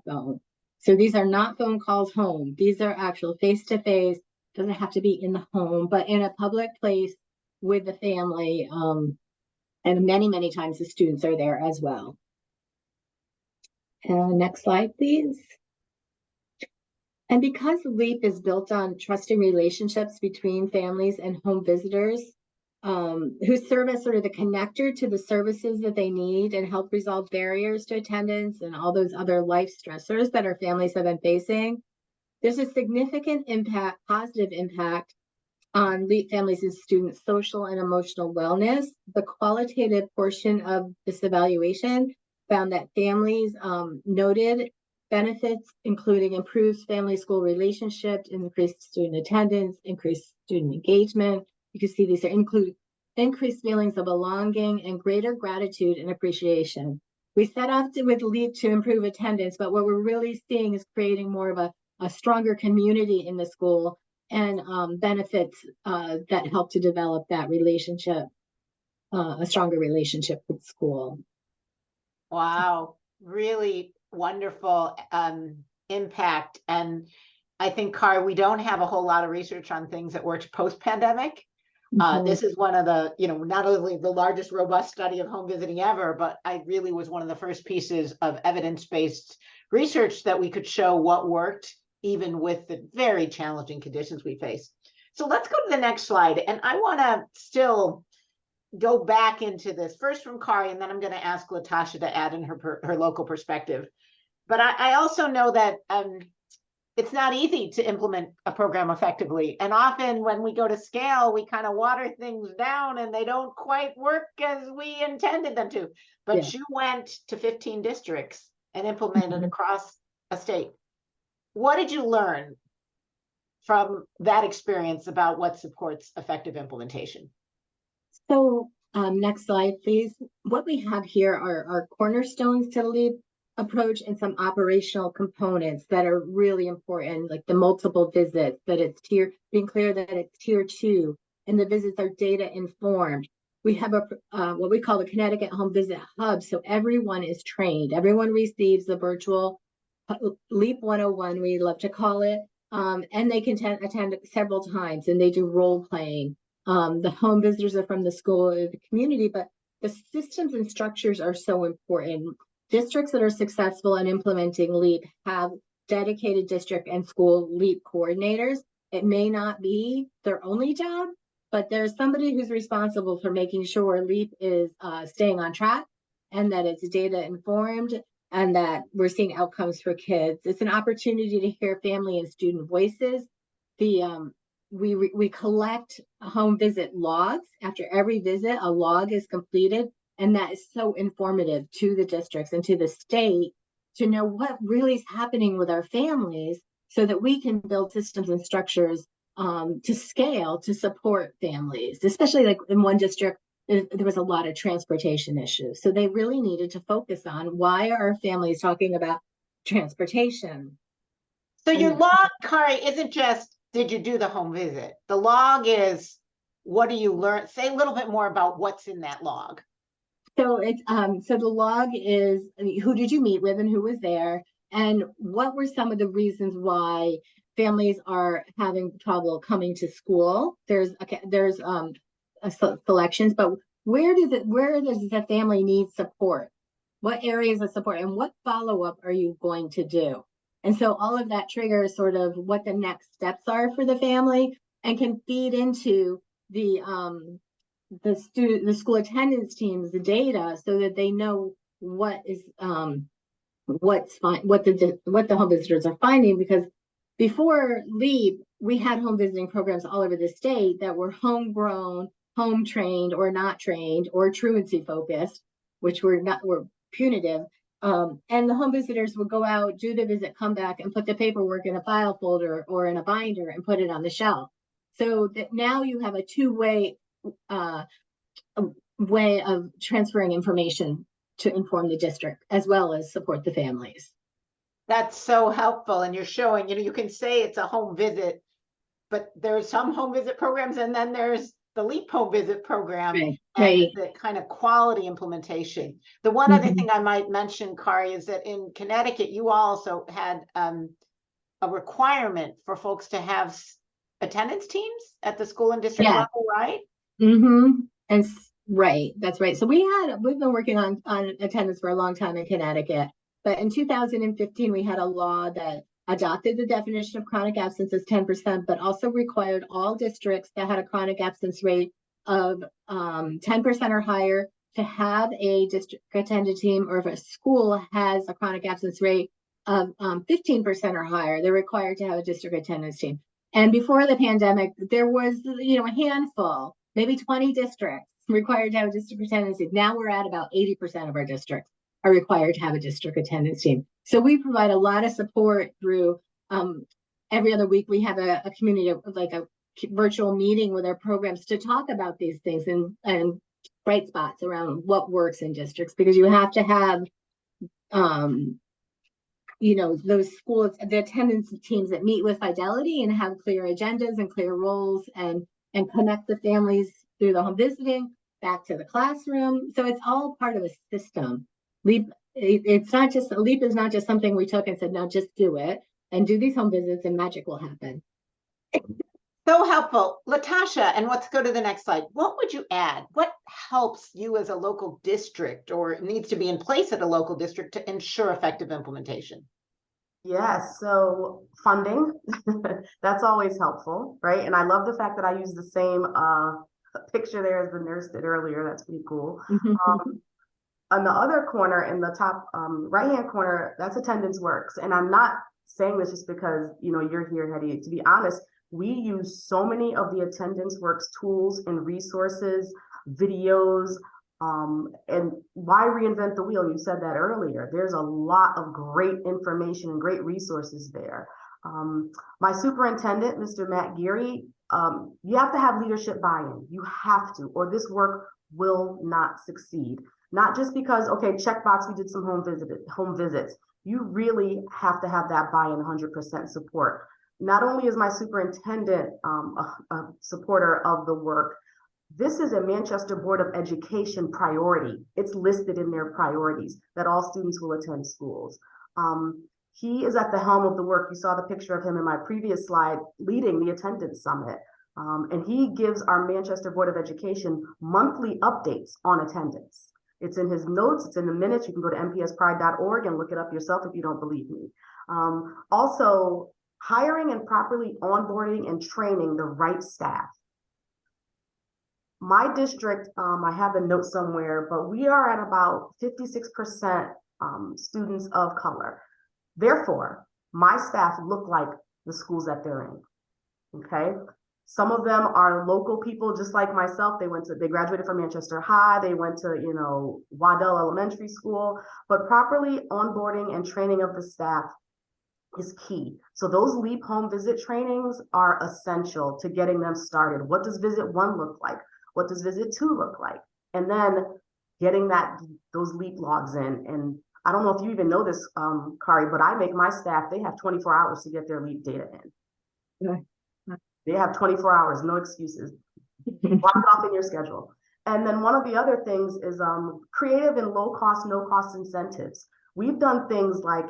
phone. So these are not phone calls home. These are actual face-to-face. Doesn't have to be in the home, but in a public place with the family. And many, many times the students are there as well. Next slide, please. And because LEAP is built on trusting relationships between families and home visitors, who serve as sort of the connector to the services that they need and help resolve barriers to attendance and all those other life stressors that our families have been facing, there's a significant impact, positive impact on LEAP families and students' social and emotional wellness. The qualitative portion of this evaluation found that families noted benefits, including improved family-school relationships, increased student attendance, increased student engagement. You can see these are increased feelings of belonging and greater gratitude and appreciation. We set off with LEAP to improve attendance, but what we're really seeing is creating more of a stronger community in the school and benefits that help to develop that relationship, a stronger relationship with school. Wow, really wonderful impact. And I think, Kari, we don't have a whole lot of research on things that worked post-pandemic. This is one of the, not only the largest robust study of home visiting ever, but I really was one of the first pieces of evidence-based research that we could show what worked, even with the very challenging conditions we face. So let's go to the next slide. And I want to still go back into this, first from Kari, and then I'm going to ask Latasha to add in her local perspective. But I also know that it's not easy to implement a program effectively. And often when we go to scale, we kind of water things down and they don't quite work as we intended them to. But you went to 15 districts and implemented across a state. What did you learn from that experience about what supports effective implementation? So next slide, please. What we have here are cornerstones to the LEAP approach and some operational components that are really important, like the multiple visits, that it's being clear that it's tier 2, and the visits are data informed. We have what we call the Connecticut Home Visit Hub, so everyone is trained. Everyone receives the virtual LEAP 101, we love to call it, and they can attend several times, and they do role playing. The home visitors are from the school or the community, but the systems and structures are so important. Districts that are successful in implementing LEAP have dedicated district and school LEAP coordinators. It may not be their only job, but there's somebody who's responsible for making sure LEAP is staying on track and that it's data informed and that we're seeing outcomes for kids. It's an opportunity to hear family and student voices. We collect home visit logs. After every visit, a log is completed, and that is so informative to the districts and to the state to know what really is happening with our families so that we can build systems and structures to scale to support families, especially like in one district, there was a lot of transportation issues. So they really needed to focus on why are families talking about transportation. So your log, Kari, isn't just, did you do the home visit? The log is, what do you learn? Say a little bit more about what's in that log. So it's so the log is, who did you meet with and who was there, and what were some of the reasons why families are having trouble coming to school. There's selections, but where does the family need support? What areas of support and what follow-up are you going to do? And so all of that triggers sort of what the next steps are for the family and can feed into the school attendance teams, the data, so that they know what is what's fine, what the home visitors are finding. Because before LEAP, we had home visiting programs all over the state that were homegrown, home trained or not trained, or truancy focused, which were punitive. And the home visitors would go out, do the visit, come back, and put the paperwork in a file folder or in a binder and put it on the shelf. So that now you have a two-way way of transferring information to inform the district as well as support the families. That's so helpful. And you're showing, you can say it's a home visit, but there's some home visit programs, and then there's the LEAP home visit program, and the kind of quality implementation. The one other thing I might mention, Kari, is that in Connecticut, you also had a requirement for folks to have attendance teams at the school and district level, right? And right, that's right. So we've been working on attendance for a long time in Connecticut, but in 2015 we had a law that adopted the definition of chronic absence as 10%, but also required all districts that had a chronic absence rate of 10% or higher to have a district attendance team, or if a school has a chronic absence rate of 15% or higher, they're required to have a district attendance team. And before the pandemic, there was, a handful, maybe 20 districts required to have a district attendance team. Now we're at about 80% of our districts are required to have a district attendance team. So we provide a lot of support through every other week. We have a community, like a virtual meeting with our programs to talk about these things and bright spots around what works in districts, because you have to have those schools, the attendance teams that meet with fidelity and have clear agendas and clear roles and connect the families through the home visiting back to the classroom. So it's all part of a system. LEAP is not just something we took and said, no, just do it and do these home visits and magic will happen. So helpful. Latasha, and let's go to the next slide. What would you add? What helps you as a local district, or needs to be in place at a local district, to ensure effective implementation? Yes, so funding, that's always helpful, right? And I love the fact that I use the same picture there as the nurse did earlier. That's pretty cool. On the other corner, in the top right-hand corner, that's Attendance Works. And I'm not saying this just because, you're here, Hetty. To be honest, we use so many of the Attendance Works tools and resources, videos, and why reinvent the wheel? You said that earlier. There's a lot of great information and great resources there. My superintendent, Mr. Matt Geary, you have to have leadership buy-in. You have to, or this work will not succeed. Not just because, okay, checkbox, we did some home visits. You really have to have that buy-in, 100% support. Not only is my superintendent a supporter of the work, this is a Manchester Board of Education priority. It's listed in their priorities that all students will attend schools. He is at the helm of the work. You saw the picture of him in my previous slide leading the attendance summit. And he gives our Manchester Board of Education monthly updates on attendance. It's in his notes, it's in the minutes. You can go to mpspride.org and look it up yourself if you don't believe me. Also, hiring and properly onboarding and training the right staff. My district, I have a note somewhere, but we are at about 56% students of color. Therefore, my staff look like the schools that they're in, okay? Some of them are local people, just like myself. They graduated from Manchester High. They went to, Waddell Elementary School, but properly onboarding and training of the staff is key. So those LEAP home visit trainings are essential to getting them started. What does visit 1 look like? What does visit 2 look like? And then getting those LEAP logs in. And I don't know if you even know this, Kari, but I make my staff, they have 24 hours to get their LEAP data in. Yeah. They have 24 hours, no excuses. Block it off in your schedule. And then one of the other things is creative and low cost, no cost incentives. We've done things like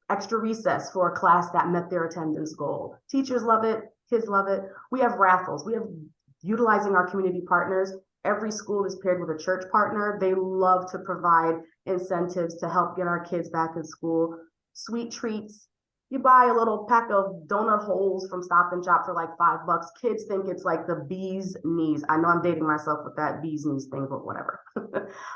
extra recess for a class that met their attendance goal. Teachers love it, kids love it. We have raffles. We have utilizing our community partners. Every school is paired with a church partner. They love to provide incentives to help get our kids back in school. Sweet treats, you buy a little pack of donut holes from Stop and Shop for like $5. Kids think it's like the bee's knees. I know I'm dating myself with that bee's knees thing, but whatever.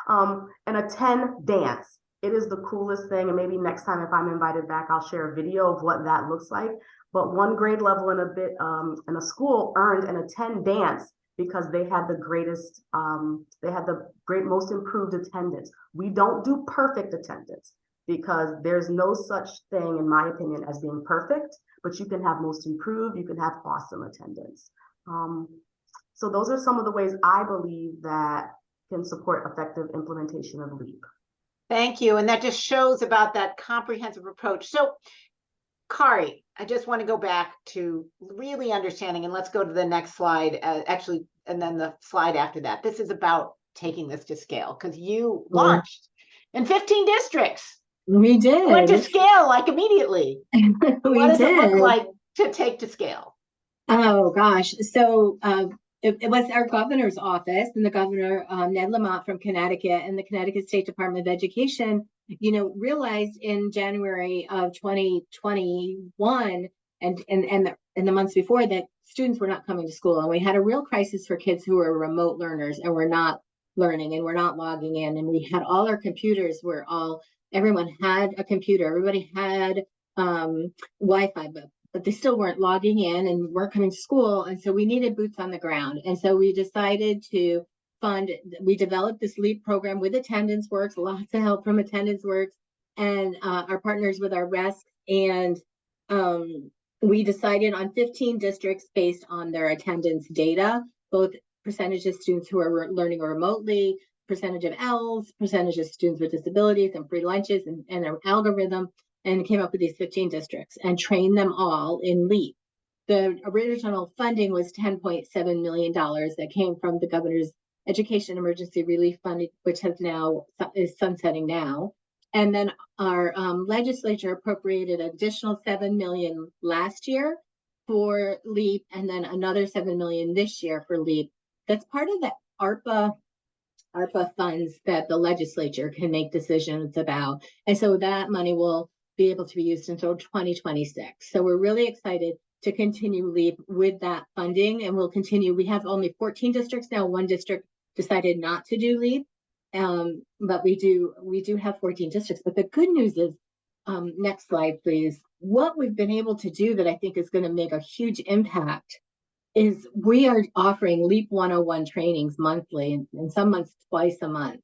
And a 10 dance. It is the coolest thing. And maybe next time if I'm invited back, I'll share a video of what that looks like. But one grade level in a school earned an a 10 dance because they had the greatest, most improved attendance. We don't do perfect attendance, because there's no such thing, in my opinion, as being perfect, but you can have most improved, you can have awesome attendance. So those are some of the ways I believe that can support effective implementation of LEAP. Thank you. And that just shows about that comprehensive approach. So, Kari, I just want to go back to really understanding, and let's go to the next slide, actually, and then the slide after that. This is about taking this to scale, because you launched in 15 districts. We did. Went to scale like immediately. What does it look like to take to scale? Oh gosh. So it was our governor's office, and the governor, Ned Lamont from Connecticut, and the Connecticut State Department of Education, realized in January of 2021 and the months before that students were not coming to school. And we had a real crisis for kids who were remote learners and were not learning and were not logging in. And we had all our computers everyone had a computer, everybody had Wi-Fi, but they still weren't logging in and weren't coming to school. And so we needed boots on the ground. And so we decided to we developed this LEAP program with Attendance Works, lots of help from Attendance Works and our partners with our RESC. And we decided on 15 districts based on their attendance data, both percentage of students who are learning remotely, percentage of ELs, percentage of students with disabilities and free lunches, and an algorithm, and came up with these 15 districts and trained them all in LEAP. The original funding was $10.7 million that came from the governor's Education Emergency Relief Fund, which is sunsetting now. And then our legislature appropriated additional $7 million last year for LEAP, and then another $7 million this year for LEAP. That's part of the ARPA funds that the legislature can make decisions about. And so that money will be able to be used until 2026. So we're really excited to continue LEAP with that funding, and we'll continue. We have only 14 districts now. One district decided not to do LEAP, but we do have 14 districts. But the good news is, next slide, please. What we've been able to do that I think is going to make a huge impact is we are offering LEAP 101 trainings monthly, and some months twice a month.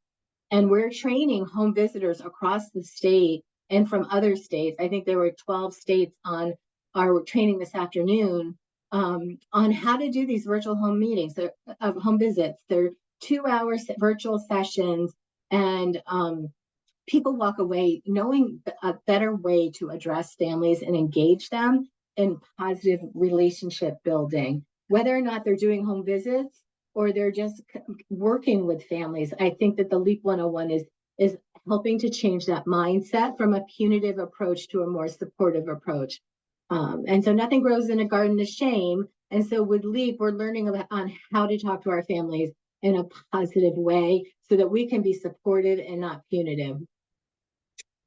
And we're training home visitors across the state and from other states. I think there were 12 states on our training this afternoon on how to do these virtual home meetings, home visits. They're 2-hour virtual sessions, and people walk away knowing a better way to address families and engage them in positive relationship building. Whether or not they're doing home visits or they're just working with families, I think that the LEAP 101 is helping to change that mindset from a punitive approach to a more supportive approach. And so nothing grows in a garden of shame. And so with LEAP, we're learning on how to talk to our families in a positive way so that we can be supportive and not punitive.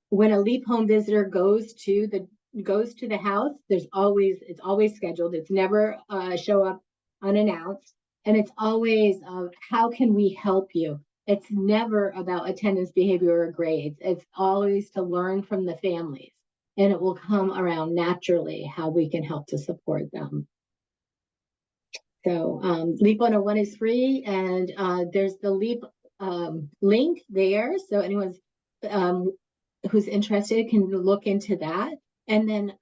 When a LEAP home visitor goes to the house, it's always scheduled. It's never show up unannounced. And it's always, how can we help you? It's never about attendance, behavior, or grades. It's always to learn from the families. And it will come around naturally how we can help to support them. So LEAP 101 is free, and there's the LEAP link there. So anyone who's interested can look into that. And then,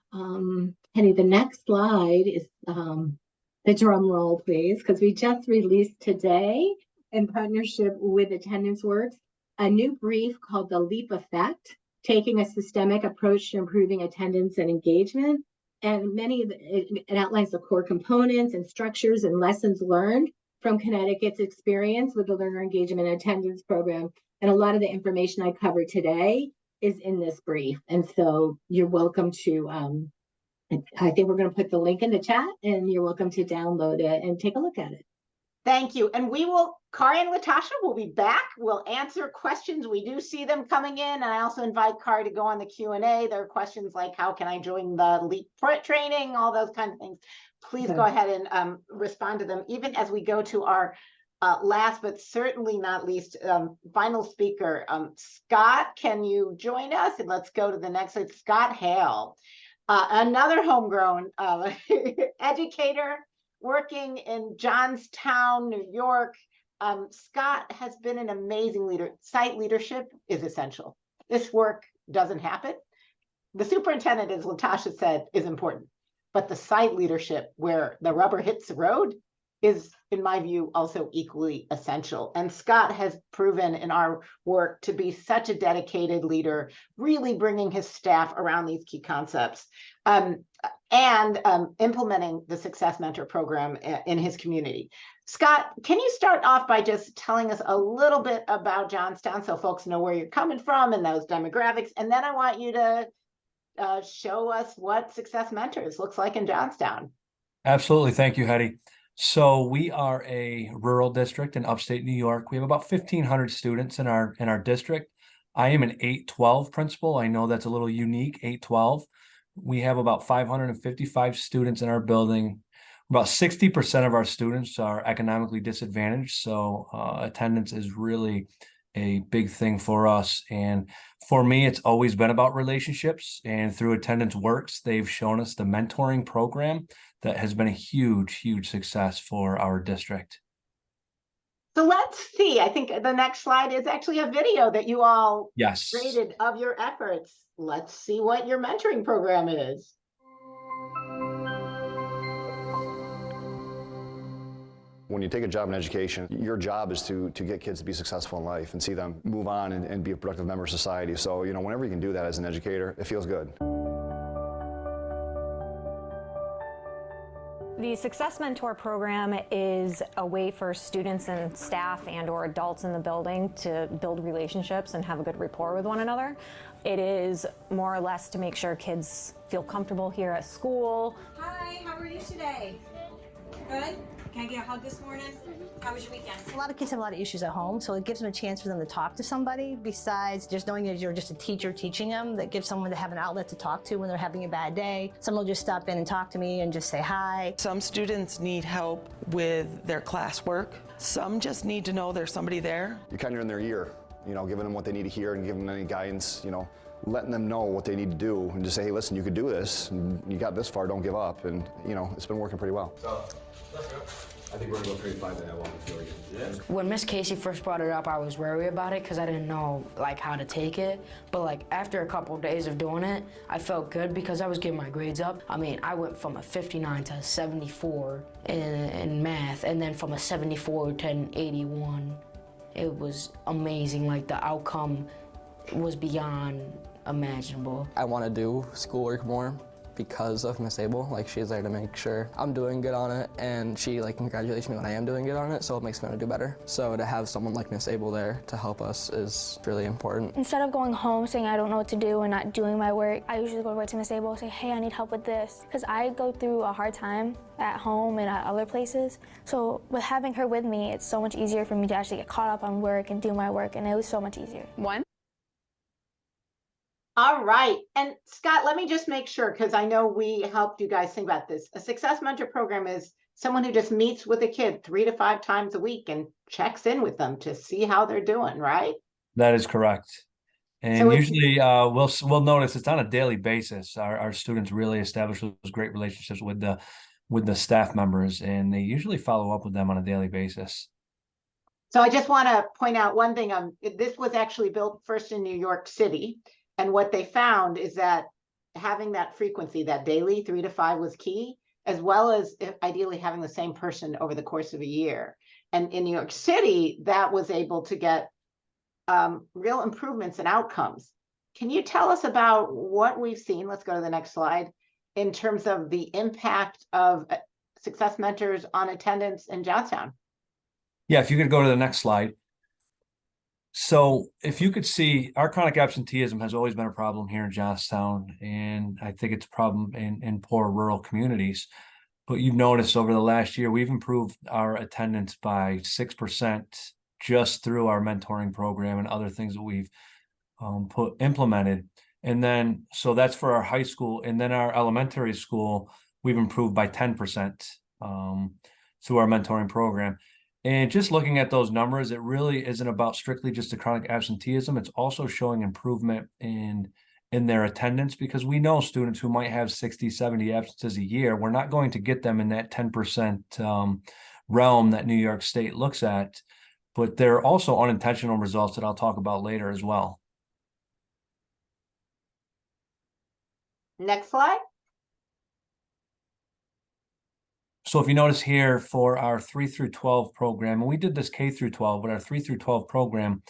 Penny, the next slide is the drum roll, please, because we just released today in partnership with Attendance Works a new brief called the LEAP Effect, taking a systemic approach to improving attendance and engagement. And it outlines the core components and structures and lessons learned from Connecticut's experience with the learner engagement and attendance program. And a lot of the information I covered today is in this brief. And so you're welcome to, I think we're going to put the link in the chat, and you're welcome to download it and take a look at it. Thank you. And Kari and Latasha will be back. We'll answer questions. We do see them coming in. And I also invite Kari to go on the Q&A. There are questions like, how can I join the LEAP training? All those kinds of things. Please go ahead and respond to them, even as we go to our last, but certainly not least, final speaker. Scott, can you join us? And let's go to the next slide. Scott Hale, another homegrown educator, working in Johnstown, New York. Scott has been an amazing leader. Site leadership is essential. This work doesn't happen. The superintendent, as Latasha said, is important, but the site leadership where the rubber hits the road is, in my view, also equally essential. And Scott has proven in our work to be such a dedicated leader, really bringing his staff around these key concepts. And implementing the Success Mentor program in his community. Scott, can you start off by just telling us a little bit about Johnstown so folks know where you're coming from and those demographics? And then I want you to show us what Success Mentors looks like in Johnstown. Absolutely. Thank you, Hetty. So we are a rural district in upstate New York. We have about 1,500 students in our district. I am an 8-12 principal. I know that's a little unique, 8-12. We have about 555 students in our building. About 60% of our students are economically disadvantaged. So attendance is really a big thing for us. And for me, it's always been about relationships. And through Attendance Works, they've shown us the mentoring program that has been a huge, huge success for our district. So let's see. I think the next slide is actually a video that you all created of your efforts. Let's see what your mentoring program is. When you take a job in education, your job is to get kids to be successful in life and see them move on and be a productive member of society. So, you know, whenever you can do that as an educator, it feels good. The Success Mentor program is a way for students and staff and or adults in the building to build relationships and have a good rapport with one another. It is more or less to make sure kids feel comfortable here at school. Hi, how are you today? Good? Can I get a hug this morning? How was your weekend? A lot of kids have a lot of issues at home, so it gives them a chance for them to talk to somebody besides just knowing that you're just a teacher teaching them. That gives someone to have an outlet to talk to when they're having a bad day. Someone will just stop in and talk to me and just say hi. Some students need help with their classwork. Some just need to know there's somebody there. You're kind of in their ear, you know, giving them what they need to hear and giving them any guidance, you know, letting them know what they need to do and just say, hey, listen, you could do this. And you got this far, don't give up. And, you know, it's been working pretty well. I think we're going to go 3-5 and I want to feel again. Yeah. When Miss Casey first brought it up, I was worried about it because I didn't know like how to take it. But like after a couple of days of doing it, I felt good because I was getting my grades up. I mean, I went from a 59 to a 74 in math, and then from a 74 to an 81. It was amazing. Like the outcome was beyond imaginable. I want to do schoolwork more because of Miss Abel. Like, she's there to make sure I'm doing good on it, and she like congratulates me when I am doing good on it, so it makes me want to do better. So to have someone like Miss Abel there to help us is really important. Instead of going home saying I don't know what to do and not doing my work, I usually go right to Miss Abel and say, hey, I need help with this. Because I go through a hard time at home and at other places. So with having her with me, it's so much easier for me to actually get caught up on work and do my work, and it was so much easier. All right. And Scott, let me just make sure, because I know we helped you guys think about this. A Success Mentor program is someone who just meets with a kid 3 to 5 times a week and checks in with them to see how they're doing, right? That is correct. And so usually we'll notice it's on a daily basis. Our students really establish those great relationships with the staff members, and they usually follow up with them on a daily basis. So I just want to point out one thing. This was actually built first in New York City. And what they found is that having that frequency, that daily 3 to 5 was key, as well as ideally having the same person over the course of a year. And in New York City, that was able to get real improvements in outcomes. Can you tell us about what we've seen? Let's go to the next slide. In terms of the impact of Success Mentors on attendance in Johnstown. Yeah, if you could go to the next slide. So if you could see, our chronic absenteeism has always been a problem here in Johnstown, and I think it's a problem in poor rural communities. But you've noticed over the last year, we've improved our attendance by 6% just through our mentoring program and other things that we've implemented. And then, so that's for our high school. And then our elementary school, we've improved by 10% through our mentoring program. And just looking at those numbers, it really isn't about strictly just the chronic absenteeism. It's also showing improvement in their attendance, because we know students who might have 60, 70 absences a year, we're not going to get them in that 10% realm that New York State looks at. But there are also unintentional results that I'll talk about later as well. Next slide. So if you notice here for our 3 through 12 program, and we did this K through 12, but our 3 through 12 program,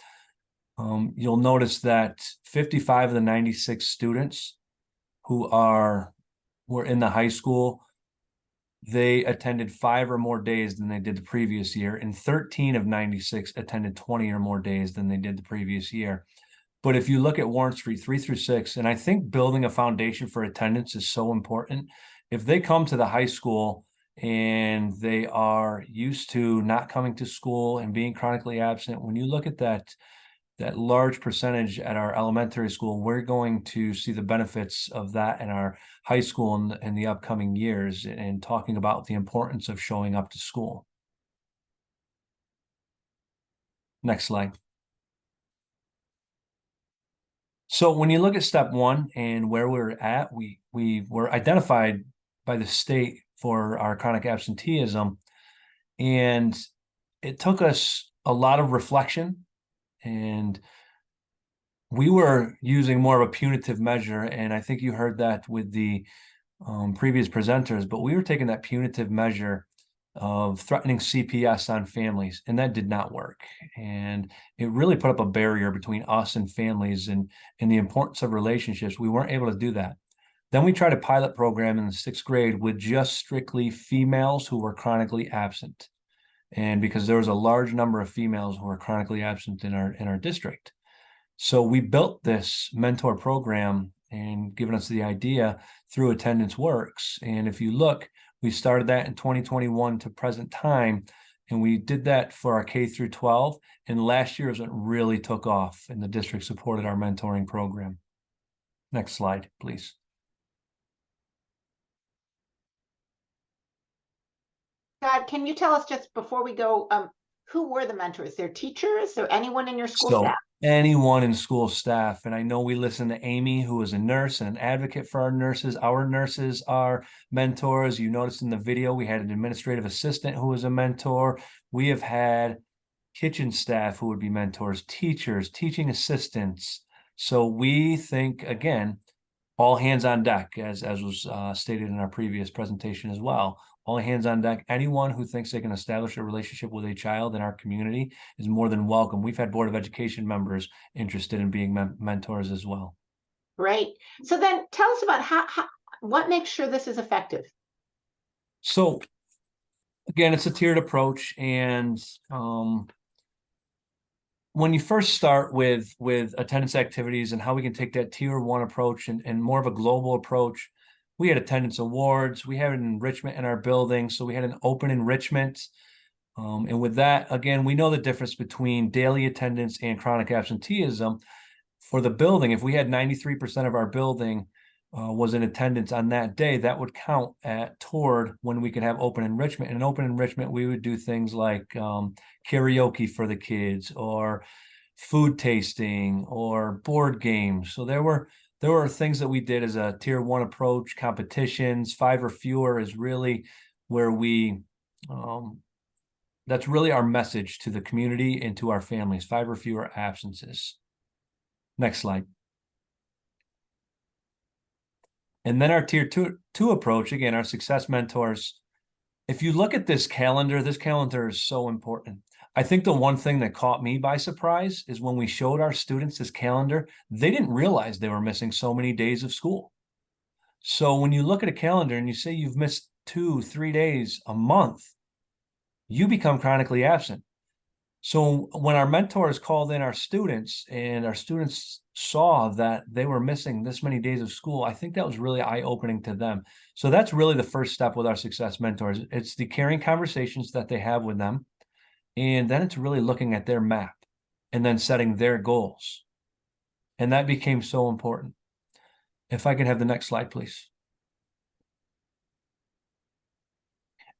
you'll notice that 55 of the 96 students who were in the high school, they attended 5 or more days than they did the previous year, and 13 of 96 attended 20 or more days than they did the previous year. But if you look at Warren Street 3 through 6, and I think building a foundation for attendance is so important. If they come to the high school and they are used to not coming to school and being chronically absent, when you look at that large percentage at our elementary school, we're going to see the benefits of that in our high school in the upcoming years, and talking about the importance of showing up to school. Next slide. So when you look at step 1 and where we're at, we were identified by the state for our chronic absenteeism, and it took us a lot of reflection, and we were using more of a punitive measure, and I think you heard that with the previous presenters, but we were taking that punitive measure of threatening CPS on families, and that did not work. And it really put up a barrier between us and families, and the importance of relationships. We weren't able to do that. Then we tried a pilot program in the 6th grade with just strictly females who were chronically absent. And because there was a large number of females who were chronically absent in our district. So we built this mentor program and given us the idea through Attendance Works. And if you look, we started that in 2021 to present time, and we did that for our K through 12. And last year is when it really took off, and the district supported our mentoring program. Next slide, please. God, can you tell us just before we go, who were the mentors? Their teachers or anyone in your school staff? Anyone in school staff. And I know we listened to Amy, who is a nurse and an advocate for our nurses. Our nurses are mentors. You noticed in the video, we had an administrative assistant who was a mentor. We have had kitchen staff who would be mentors, teachers, teaching assistants. So we think, again, all hands on deck, as was stated in our previous presentation as well. All hands on deck. Anyone who thinks they can establish a relationship with a child in our community is more than welcome. We've had Board of Education members interested in being mentors as well. Great. So then tell us about what makes sure this is effective. So again, it's a tiered approach. And when you first start with attendance activities and how we can take that tier 1 approach and more of a global approach, we had attendance awards, we had an enrichment in our building. So we had an open enrichment. And with that, again, we know the difference between daily attendance and chronic absenteeism. For the building, if we had 93% of our building was in attendance on that day, that would count toward when we could have open enrichment. And in open enrichment, we would do things like karaoke for the kids, or food tasting, or board games. So there were things that we did as a tier 1 approach. Competitions, 5 or fewer is really where we, that's really our message to the community and to our families, 5 or fewer absences. Next slide. And then our tier 2 approach, again, our success mentors. If you look at this calendar is so important. I think the one thing that caught me by surprise is when we showed our students this calendar, they didn't realize they were missing so many days of school. So when you look at a calendar and you say you've missed 2-3 days a month, you become chronically absent. So when our mentors called in our students, and our students saw that they were missing this many days of school, I think that was really eye-opening to them. So that's really the first step with our success mentors. It's the caring conversations that they have with them. And then it's really looking at their map and then setting their goals. And that became so important. If I could have the next slide, please.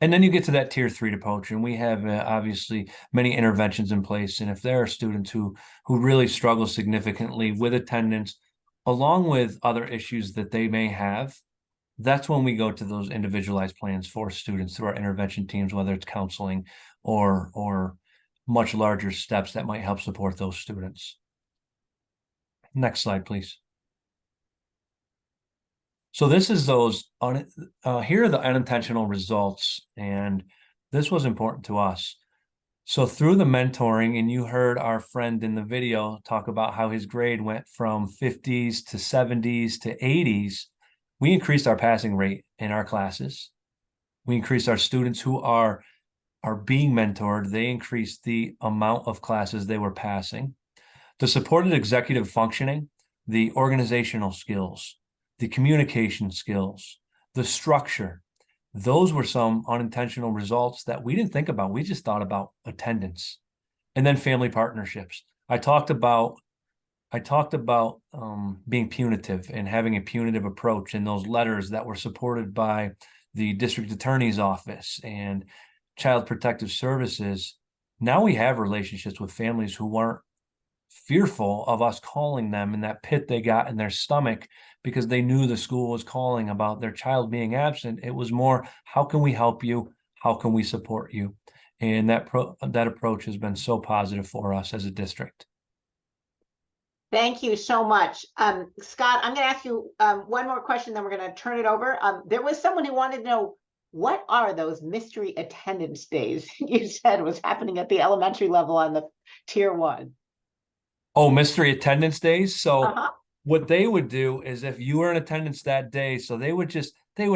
And then you get to that tier 3 approach, and we have obviously many interventions in place. And if there are students who really struggle significantly with attendance, along with other issues that they may have, that's when we go to those individualized plans for students through our intervention teams, whether it's counseling or much larger steps that might help support those students. Next slide, please. So this is those, here are the unintentional results, and this was important to us. So through the mentoring, and you heard our friend in the video talk about how his grade went from 50s to 70s to 80s, we increased our passing rate in our classes. We increased our students who are being mentored. They increased the amount of classes they were passing. The supported executive functioning, the organizational skills, the communication skills, the structure, those were some unintentional results that we didn't think about. We just thought about attendance. And then family partnerships. I talked about being punitive and having a punitive approach in those letters that were supported by the district attorney's office and Child Protective Services. Now we have relationships with families who weren't fearful of us calling them in that pit they got in their stomach because they knew the school was calling about their child being absent. It was more, how can we help you? How can we support you? And that approach has been so positive for us as a district. Thank you so much. Scott, I'm going to ask you one more question, then we're going to turn it over. There was someone who wanted to know, what are those mystery attendance days you said was happening at the elementary level on the tier 1? Oh, mystery attendance days. So what they would do is, if you were in attendance that day, so they would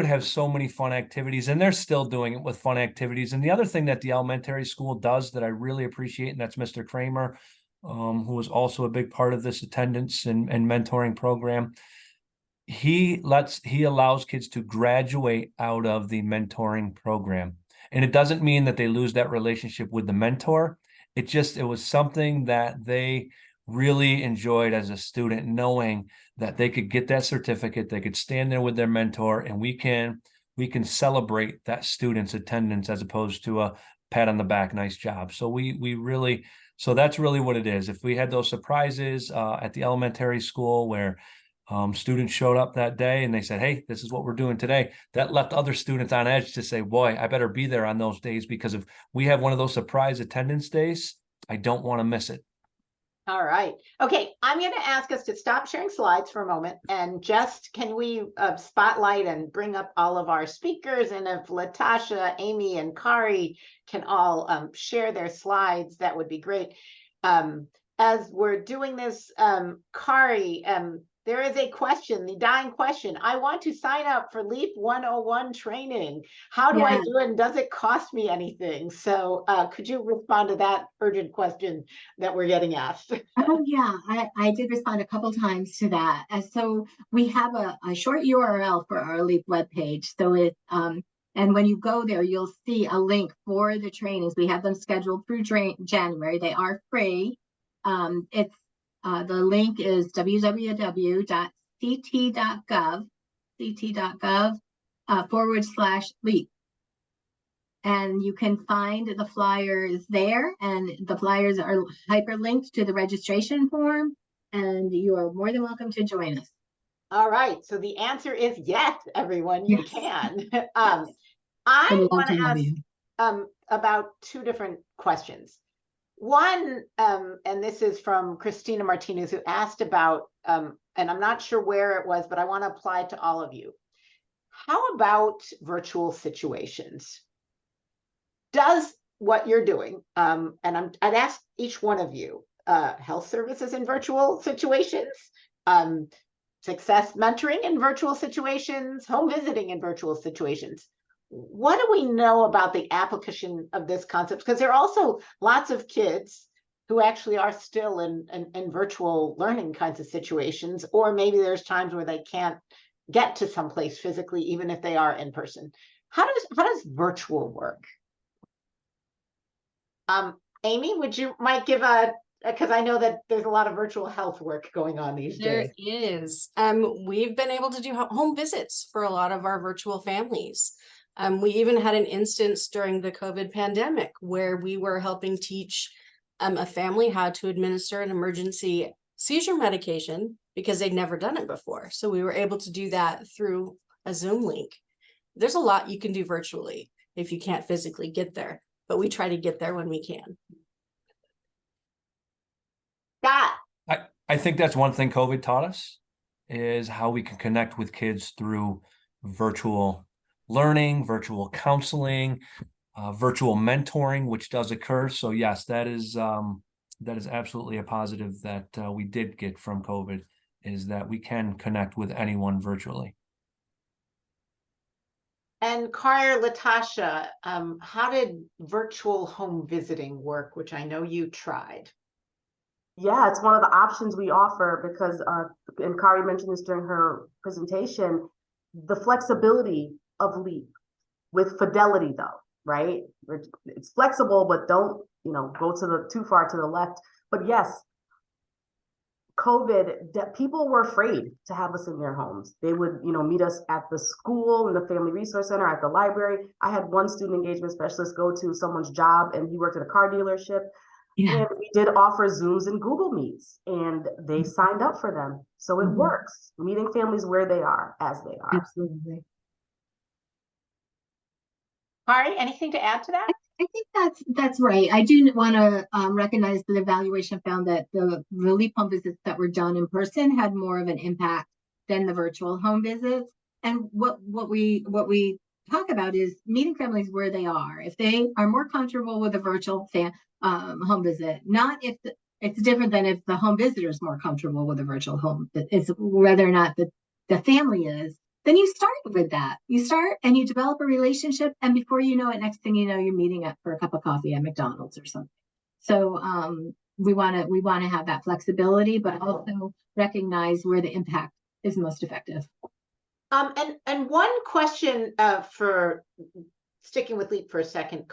have so many fun activities, and they're still doing it with fun activities. And the other thing that the elementary school does that I really appreciate, and that's Mr. Kramer, who is also a big part of this attendance and mentoring program. He allows kids to graduate out of the mentoring program. And it doesn't mean that they lose that relationship with the mentor. It was something that they really enjoyed as a student, knowing that they could get that certificate, they could stand there with their mentor, and we can celebrate that student's attendance as opposed to a pat on the back, nice job. So so that's really what it is. If we had those surprises at the elementary school where students showed up that day and they said, hey, this is what we're doing today, that left other students on edge to say, boy, I better be there on those days, because if we have one of those surprise attendance days, I don't want to miss it. All right. Okay, I'm going to ask us to stop sharing slides for a moment, and just, can we spotlight and bring up all of our speakers? And if Latasha, Amy, and Kari can all share their slides, that would be great. As we're doing this, Kari, there is a question, the dying question. I want to sign up for LEAP 101 training. How do I do it? And does it cost me anything? So could you respond to that urgent question that we're getting asked? Oh, yeah, I did respond a couple times to that. So we have a short URL for our LEAP webpage. So and when you go there, you'll see a link for the trainings. We have them scheduled through January. They are free. The link is www.ct.gov/LEAP. And you can find the flyers there, and the flyers are hyperlinked to the registration form, and you are more than welcome to join us. All right, so the answer is yes, everyone, you can. I want to ask about two different questions. One, and this is from Christina Martinez, who asked about, and I'm not sure where it was, but I want to apply it to all of you. How about virtual situations? Does what you're doing, and I'd ask each one of you, health services in virtual situations, success mentoring in virtual situations, home visiting in virtual situations. What do we know about the application of this concept? Because there are also lots of kids who actually are still in virtual learning kinds of situations, or maybe there's times where they can't get to someplace physically, even if they are in person. How does virtual work? Amy, might give because I know that there's a lot of virtual health work going on these days. There is. We've been able to do home visits for a lot of our virtual families. We even had an instance during the COVID pandemic where we were helping teach a family how to administer an emergency seizure medication because they'd never done it before. So we were able to do that through a Zoom link. There's a lot you can do virtually if you can't physically get there, but we try to get there when we can. Scott. I think that's one thing COVID taught us is how we can connect with kids through virtual learning, virtual counseling, virtual mentoring, which does occur. So yes, that is absolutely a positive that we did get from COVID, is that we can connect with anyone virtually. And Kari, Latasha, how did virtual home visiting work, which I know you tried? Yeah, it's one of the options we offer because, and Kari mentioned this during her presentation, the flexibility of LEAP with fidelity though, right? It's flexible, but don't, go too far to the left. But yes, COVID, people were afraid to have us in their homes. They would, meet us at the school, in the Family Resource Center, at the library. I had one student engagement specialist go to someone's job and he worked at a car dealership. Yeah. And we did offer Zooms and Google Meets, and they signed up for them. So it works, meeting families where they are, as they are. Absolutely. Kari, anything to add to that? I think that's right. I do want to recognize that the evaluation found that the LEAP home visits that were done in person had more of an impact than the virtual home visits. And what we talk about is meeting families where they are. If they are more comfortable with a virtual home visit, not if it's different than if the home visitor is more comfortable with a virtual home. It's whether or not the family is. Then you start with that. You start and you develop a relationship, and before you know it, next thing you know, you're meeting up for a cup of coffee at McDonald's or something. So we want to have that flexibility, but also recognize where the impact is most effective. And one question for sticking with LEAP for a second,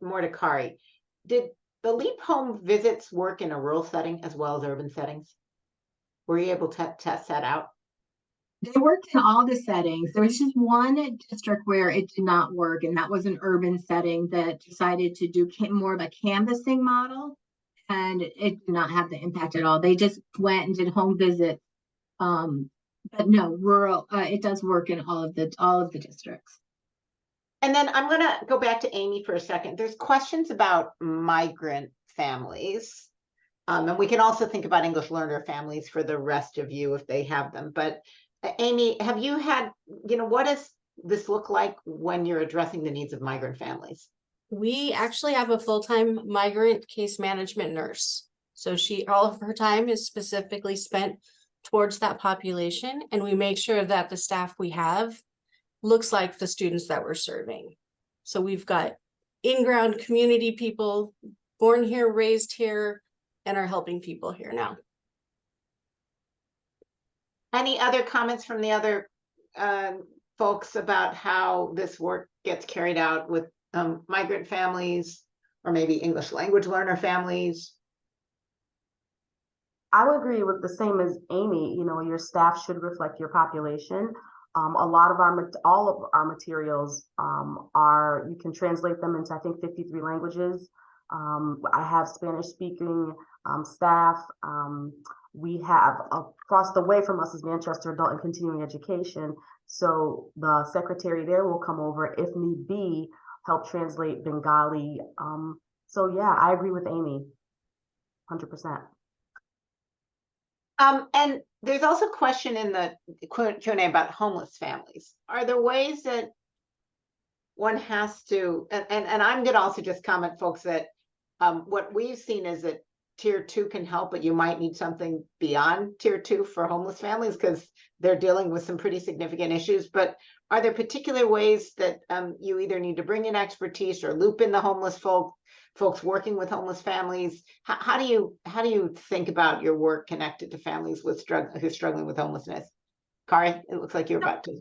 more to Kari. Did the LEAP home visits work in a rural setting as well as urban settings? Were you able to test that out? They worked in all the settings. There was just one district where it did not work, and that was an urban setting that decided to do more of a canvassing model, and it did not have the impact at all. They just went and did home visits. But no, rural, it does work in all of the districts. And then I'm going to go back to Amy for a second. There's questions about migrant families. And we can also think about English learner families for the rest of you if they have them. But Amy, have you had, what does this look like when you're addressing the needs of migrant families? We actually have a full-time migrant case management nurse. So all of her time is specifically spent towards that population. And we make sure that the staff we have looks like the students that we're serving. So we've got in-ground community people born here, raised here, and are helping people here now. Any other comments from the other folks about how this work gets carried out with migrant families or maybe English language learner families? I would agree with the same as Amy. Your staff should reflect your population. All of our materials you can translate them into, I think, 53 languages. I have Spanish speaking staff. We have across the way from us is Manchester Adult and Continuing Education. So the secretary there will come over if need be, help translate Bengali. So yeah, I agree with Amy, 100%. And there's also a question in the Q&A about homeless families. Are there ways that one has to, and I'm going to also just comment, folks, that what we've seen is that tier 2 can help, but you might need something beyond tier 2 for homeless families because they're dealing with some pretty significant issues. But are there particular ways that you either need to bring in expertise or loop in the homeless folks working with homeless families? How do you think about your work connected to families who's struggling with homelessness? Kari, it looks like you're about to.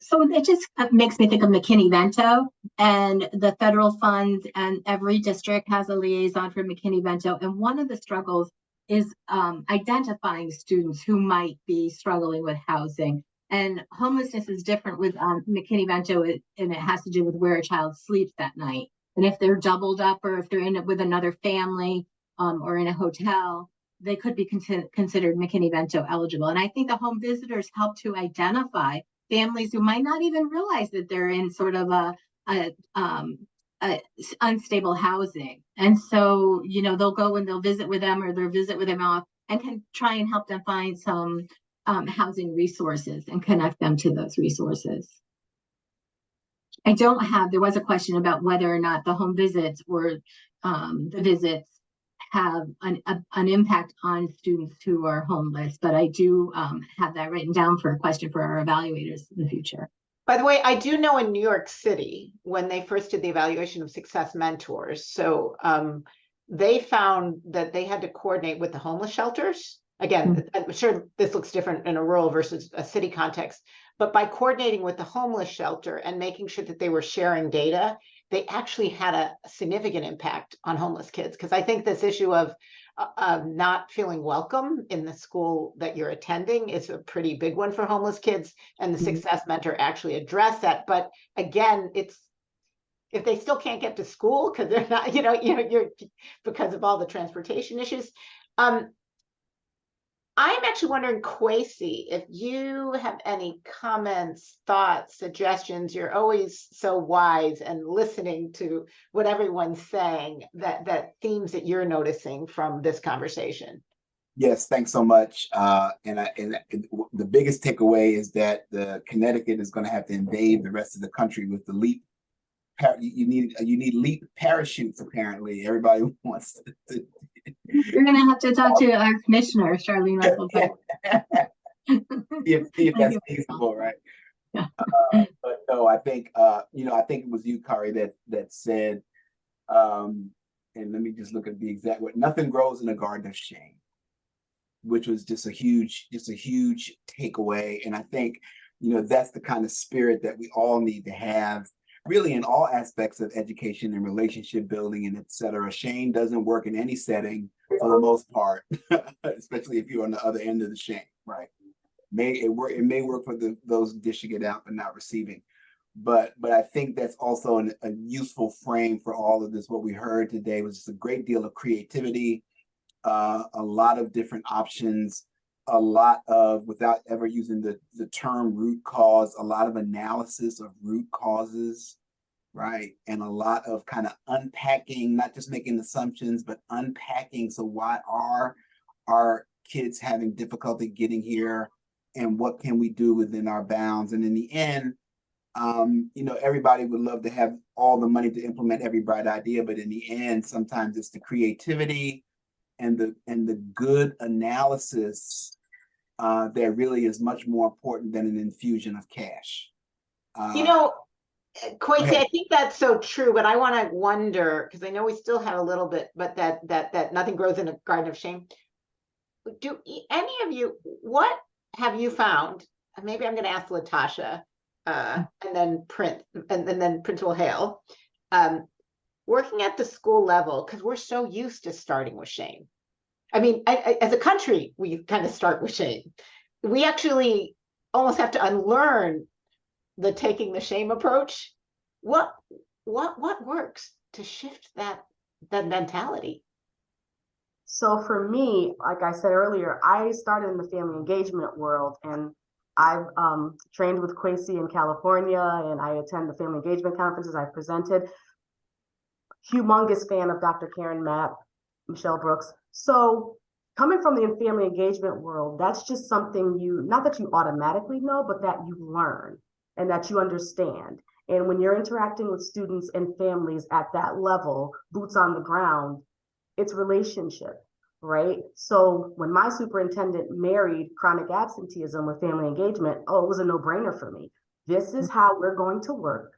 So it just makes me think of McKinney-Vento and the federal funds, and every district has a liaison for McKinney-Vento. And one of the struggles is identifying students who might be struggling with housing. And homelessness is different with McKinney-Vento, and it has to do with where a child sleeps that night. And if they're doubled up, or if they're in it with another family or in a hotel, they could be considered McKinney-Vento eligible. And I think the home visitors help to identify families who might not even realize that they're in sort of a unstable housing. And so, you know, they'll go and they'll visit with them, or they'll visit with them off, and can try and help them find some housing resources and connect them to those resources. There was a question about whether or not the home visits or the visits have an impact on students who are homeless, but I do have that written down for a question for our evaluators in the future. By the way, I do know in New York City, when they first did the evaluation of success mentors, so they found that they had to coordinate with the homeless shelters. Again, I'm sure this looks different in a rural versus a city context, but by coordinating with the homeless shelter and making sure that they were sharing data, they actually had a significant impact on homeless kids. Because I think this issue of not feeling welcome in the school that you're attending is a pretty big one for homeless kids. And the Success Mentor actually addressed that. But again, it's if they still can't get to school because they're not, you're because of all the transportation issues. I'm actually wondering, Kwesi, if you have any comments, thoughts, suggestions. You're always so wise and listening to what everyone's saying, that themes that you're noticing from this conversation. Yes, thanks so much. And the biggest takeaway is that Connecticut is going to have to invade the rest of the country with the LEAP. You need LEAP parachutes. Apparently, everybody wants to. You're going to have to talk to our commissioner, Charlene Russell. if that's feasible, right? Yeah. But no, I think I think it was you, Kari, that said, and let me just look at the exact word. Nothing grows in a garden of shame, which was just a huge takeaway. And I think that's the kind of spirit that we all need to have, really, in all aspects of education and relationship building and et cetera. Shame doesn't work in any setting for the most part, especially if you're on the other end of the shame, right? It may work for those dishing it out but not receiving. But I think that's also a useful frame for all of this. What we heard today was just a great deal of creativity, a lot of different options, a lot of, without ever using the term root cause, a lot of analysis of root causes, right? And a lot of kind of unpacking, not just making assumptions, but unpacking. So why are our kids having difficulty getting here, and what can we do within our bounds? And in the end, everybody would love to have all the money to implement every bright idea, but in the end, sometimes it's the creativity and the good analysis that really is much more important than an infusion of cash. Kwesi, I think that's so true, but I want to wonder, because I know we still have a little bit, but that nothing grows in a garden of shame. Do any of you, what have you found? Maybe I'm going to ask Latasha, and then then Principal Hale, working at the school level, because we're so used to starting with shame. I mean, as a country, we kind of start with shame. We actually almost have to unlearn the taking the shame approach. What works to shift that mentality? So for me, like I said earlier, I started in the family engagement world, and I've trained with Kwesi in California, and I attend the family engagement conferences. I've presented. Humongous fan of Dr. Karen Mapp, Michelle Brooks. So coming from the family engagement world, that's just something not that you automatically know, but that you learn and that you understand. And when you're interacting with students and families at that level, boots on the ground, it's relationship. right? So when my superintendent married chronic absenteeism with family engagement, oh, it was a no-brainer for me. This is how we're going to work.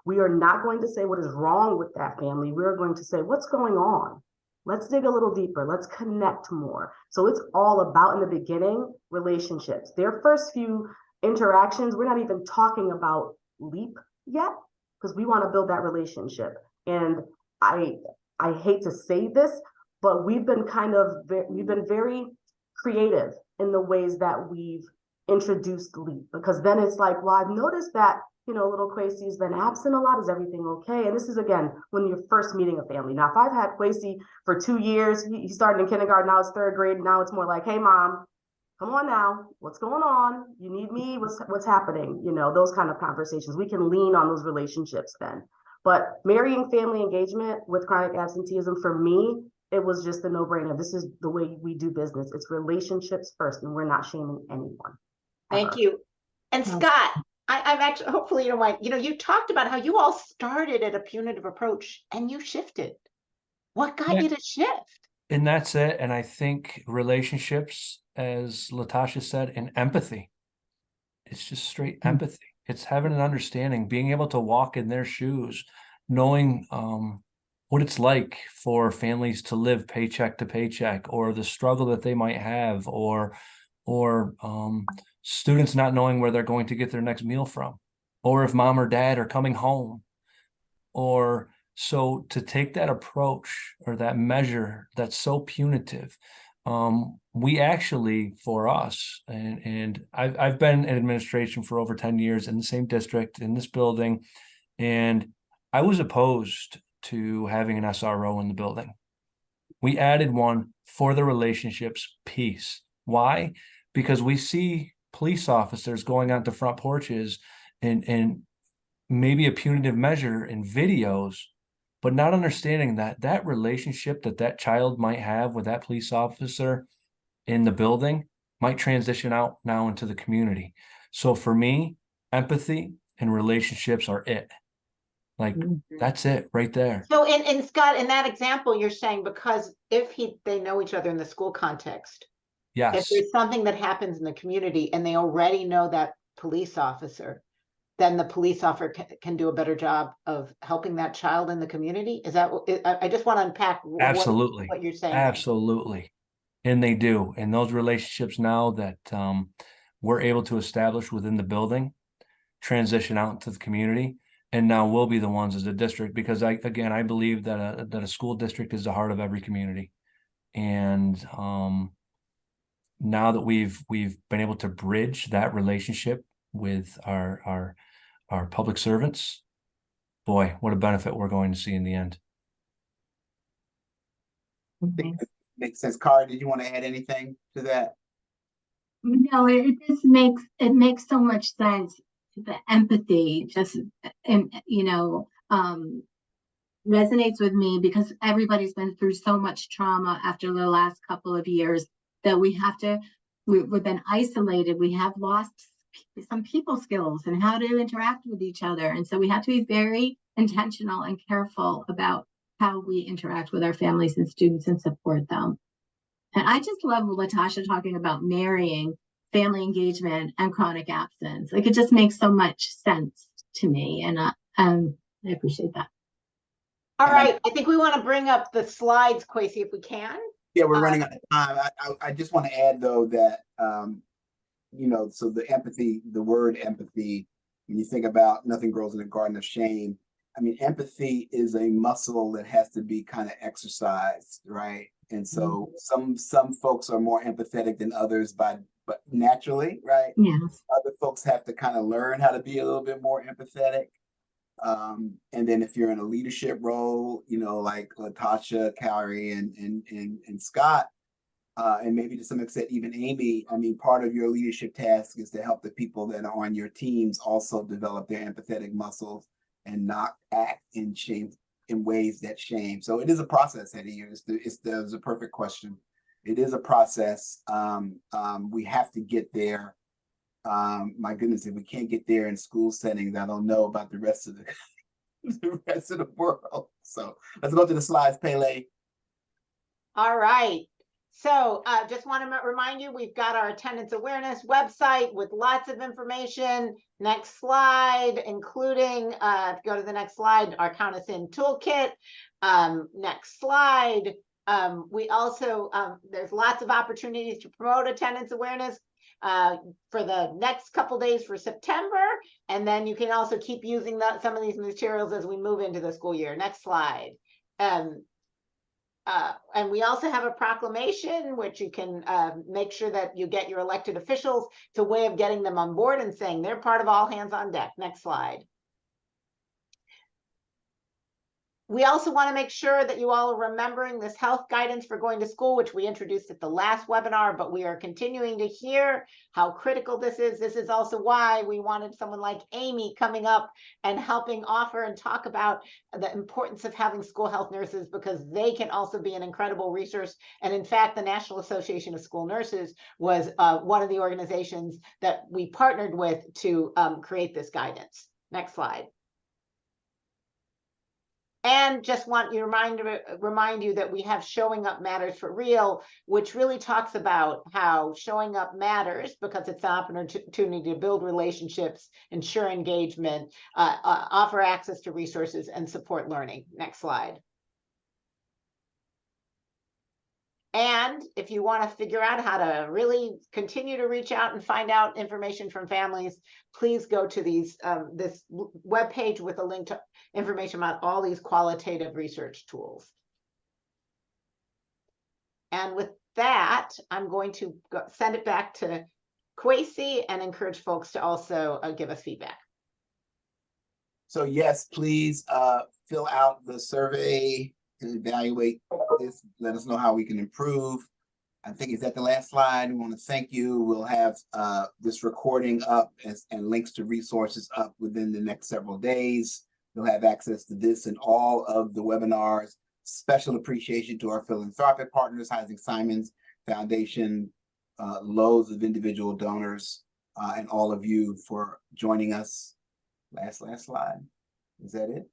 We are not going to say what is wrong with that family. We're going to say what's going on. Let's dig a little deeper. Let's connect more. So it's all about, in the beginning, relationships. Their first few interactions, we're not even talking about LEAP yet, because we want to build that relationship. And I hate to say this, but we've been very creative in the ways that we've introduced LEAP, because then it's like, well, I've noticed that, little Quasey's been absent a lot. Is everything okay? And this is, again, when you're first meeting a family. Now, if I've had Quasey for 2 years, he started in kindergarten, now it's 3rd grade, now it's more like, hey, mom, come on now, what's going on? You need me? What's happening? Those kind of conversations. We can lean on those relationships then. But marrying family engagement with chronic absenteeism, for me, it was just a no-brainer. This is the way we do business. It's relationships first, and we're not shaming anyone. Thank you. And Scott, I'm actually, hopefully you don't mind, you talked about how you all started at a punitive approach and you shifted. What got you to shift? And that's it. And I think relationships, as Latasha said, and empathy. It's just straight empathy. It's having an understanding, being able to walk in their shoes, knowing what it's like for families to live paycheck to paycheck, or the struggle that they might have, or students not knowing where they're going to get their next meal from, or if mom or dad are coming home. Or so to take that approach or that measure that's so punitive, we actually, for us, and I've been in administration for over 10 years in the same district, in this building, and I was opposed to having an SRO in the building. We added one for the relationships piece. Why? Because we see police officers going onto front porches and maybe a punitive measure in videos, but not understanding that relationship that child might have with that police officer in the building might transition out now into the community. So for me, empathy and relationships are it. Like, that's it right there. So and Scott, in that example, you're saying because they know each other in the school context. Yes. If there's something that happens in the community and they already know that police officer, then the police officer can do a better job of helping that child in the community. Is that, I just want to unpack Absolutely. what you're saying. Absolutely. And they do. And those relationships now that we're able to establish within the building transition out into the community. And now we'll be the ones as a district, because I believe that a school district is the heart of every community. And now that we've been able to bridge that relationship with our public servants, boy, what a benefit we're going to see in the end. Makes sense. Cara, did you want to add anything to that? No, it just makes so much sense. The empathy just, resonates with me, because everybody's been through so much trauma after the last couple of years that we've been isolated. We have lost some people skills and how to interact with each other. And so we have to be very intentional and careful about how we interact with our families and students and support them. And I just love Latasha talking about marrying family engagement and chronic absence. Like, it just makes so much sense to me. And I appreciate that. All right. I think we want to bring up the slides, Quasey, if we can. Yeah, we're running out of time. I just want to add, though, that, so the empathy, the word empathy, when you think about nothing grows in a garden of shame, I mean, empathy is a muscle that has to be kind of exercised, right? And so some folks are more empathetic than others but naturally, right? Yes. Other folks have to kind of learn how to be a little bit more empathetic. And then if you're in a leadership role, like Latasha, Carrie, and Scott, and maybe to some extent even Amy, I mean, part of your leadership task is to help the people that are on your teams also develop their empathetic muscles and not act in shame, in ways that shame. So it is a process, Eddie. There's a perfect question. It is a process. We have to get there. My goodness, if we can't get there in school settings, I don't know about the rest of the world. So let's go to the slides, Pele. All right. So just want to remind you, we've got our attendance awareness website with lots of information. Next slide, including, go to the next slide, our Count Us In toolkit. Next slide. We also, there's lots of opportunities to promote attendance awareness for the next couple days for September. And then you can also keep using some of these materials as we move into the school year. Next slide. And we also have a proclamation, which you can make sure that you get your elected officials. It's a way of getting them on board and saying they're part of All Hands on Deck. Next slide. We also want to make sure that you all are remembering this health guidance for going to school, which we introduced at the last webinar, but we are continuing to hear how critical this is. This is also why we wanted someone like Amy coming up and helping offer and talk about the importance of having school health nurses, because they can also be an incredible resource. And in fact, the National Association of School Nurses was one of the organizations that we partnered with to create this guidance. Next slide. And just want you to remind you that we have Showing Up Matters for Real, which really talks about how showing up matters because it's an opportunity to build relationships, ensure engagement, offer access to resources, and support learning. Next slide. And if you want to figure out how to really continue to reach out and find out information from families, please go to this webpage with a link to information about all these qualitative research tools. And with that, I'm going to send it back to Kwesi and encourage folks to also give us feedback. So yes, please fill out the survey to evaluate this. Let us know how we can improve. I think it's at the last slide. We want to thank you. We'll have this recording up and links to resources up within the next several days. You'll have access to this and all of the webinars. Special appreciation to our philanthropic partners, Heising Simons Foundation, loads of individual donors, and all of you for joining us. Last slide. Is that it?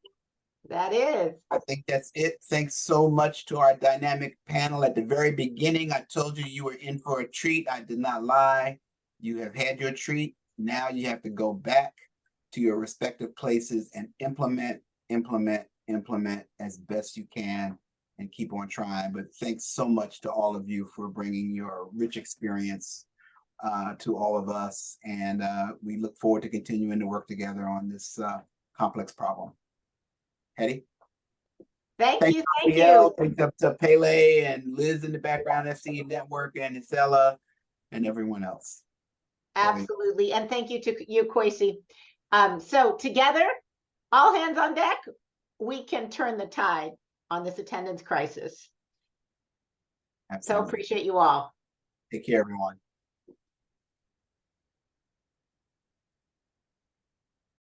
That is. I think that's it. Thanks so much to our dynamic panel. At the very beginning, I told you you were in for a treat. I did not lie. You have had your treat. Now you have to go back to your respective places and implement as best you can and keep on trying. But thanks so much to all of you for bringing your rich experience to all of us. And we look forward to continuing to work together on this complex problem. Hetty? Thank you. Thanks up to Pele and Liz in the background, SC Network, and Isela and everyone else. Absolutely. And thank you to you, Kwesi. So together, all hands on deck, we can turn the tide on this attendance crisis. Absolutely. So appreciate you all. Take care, everyone.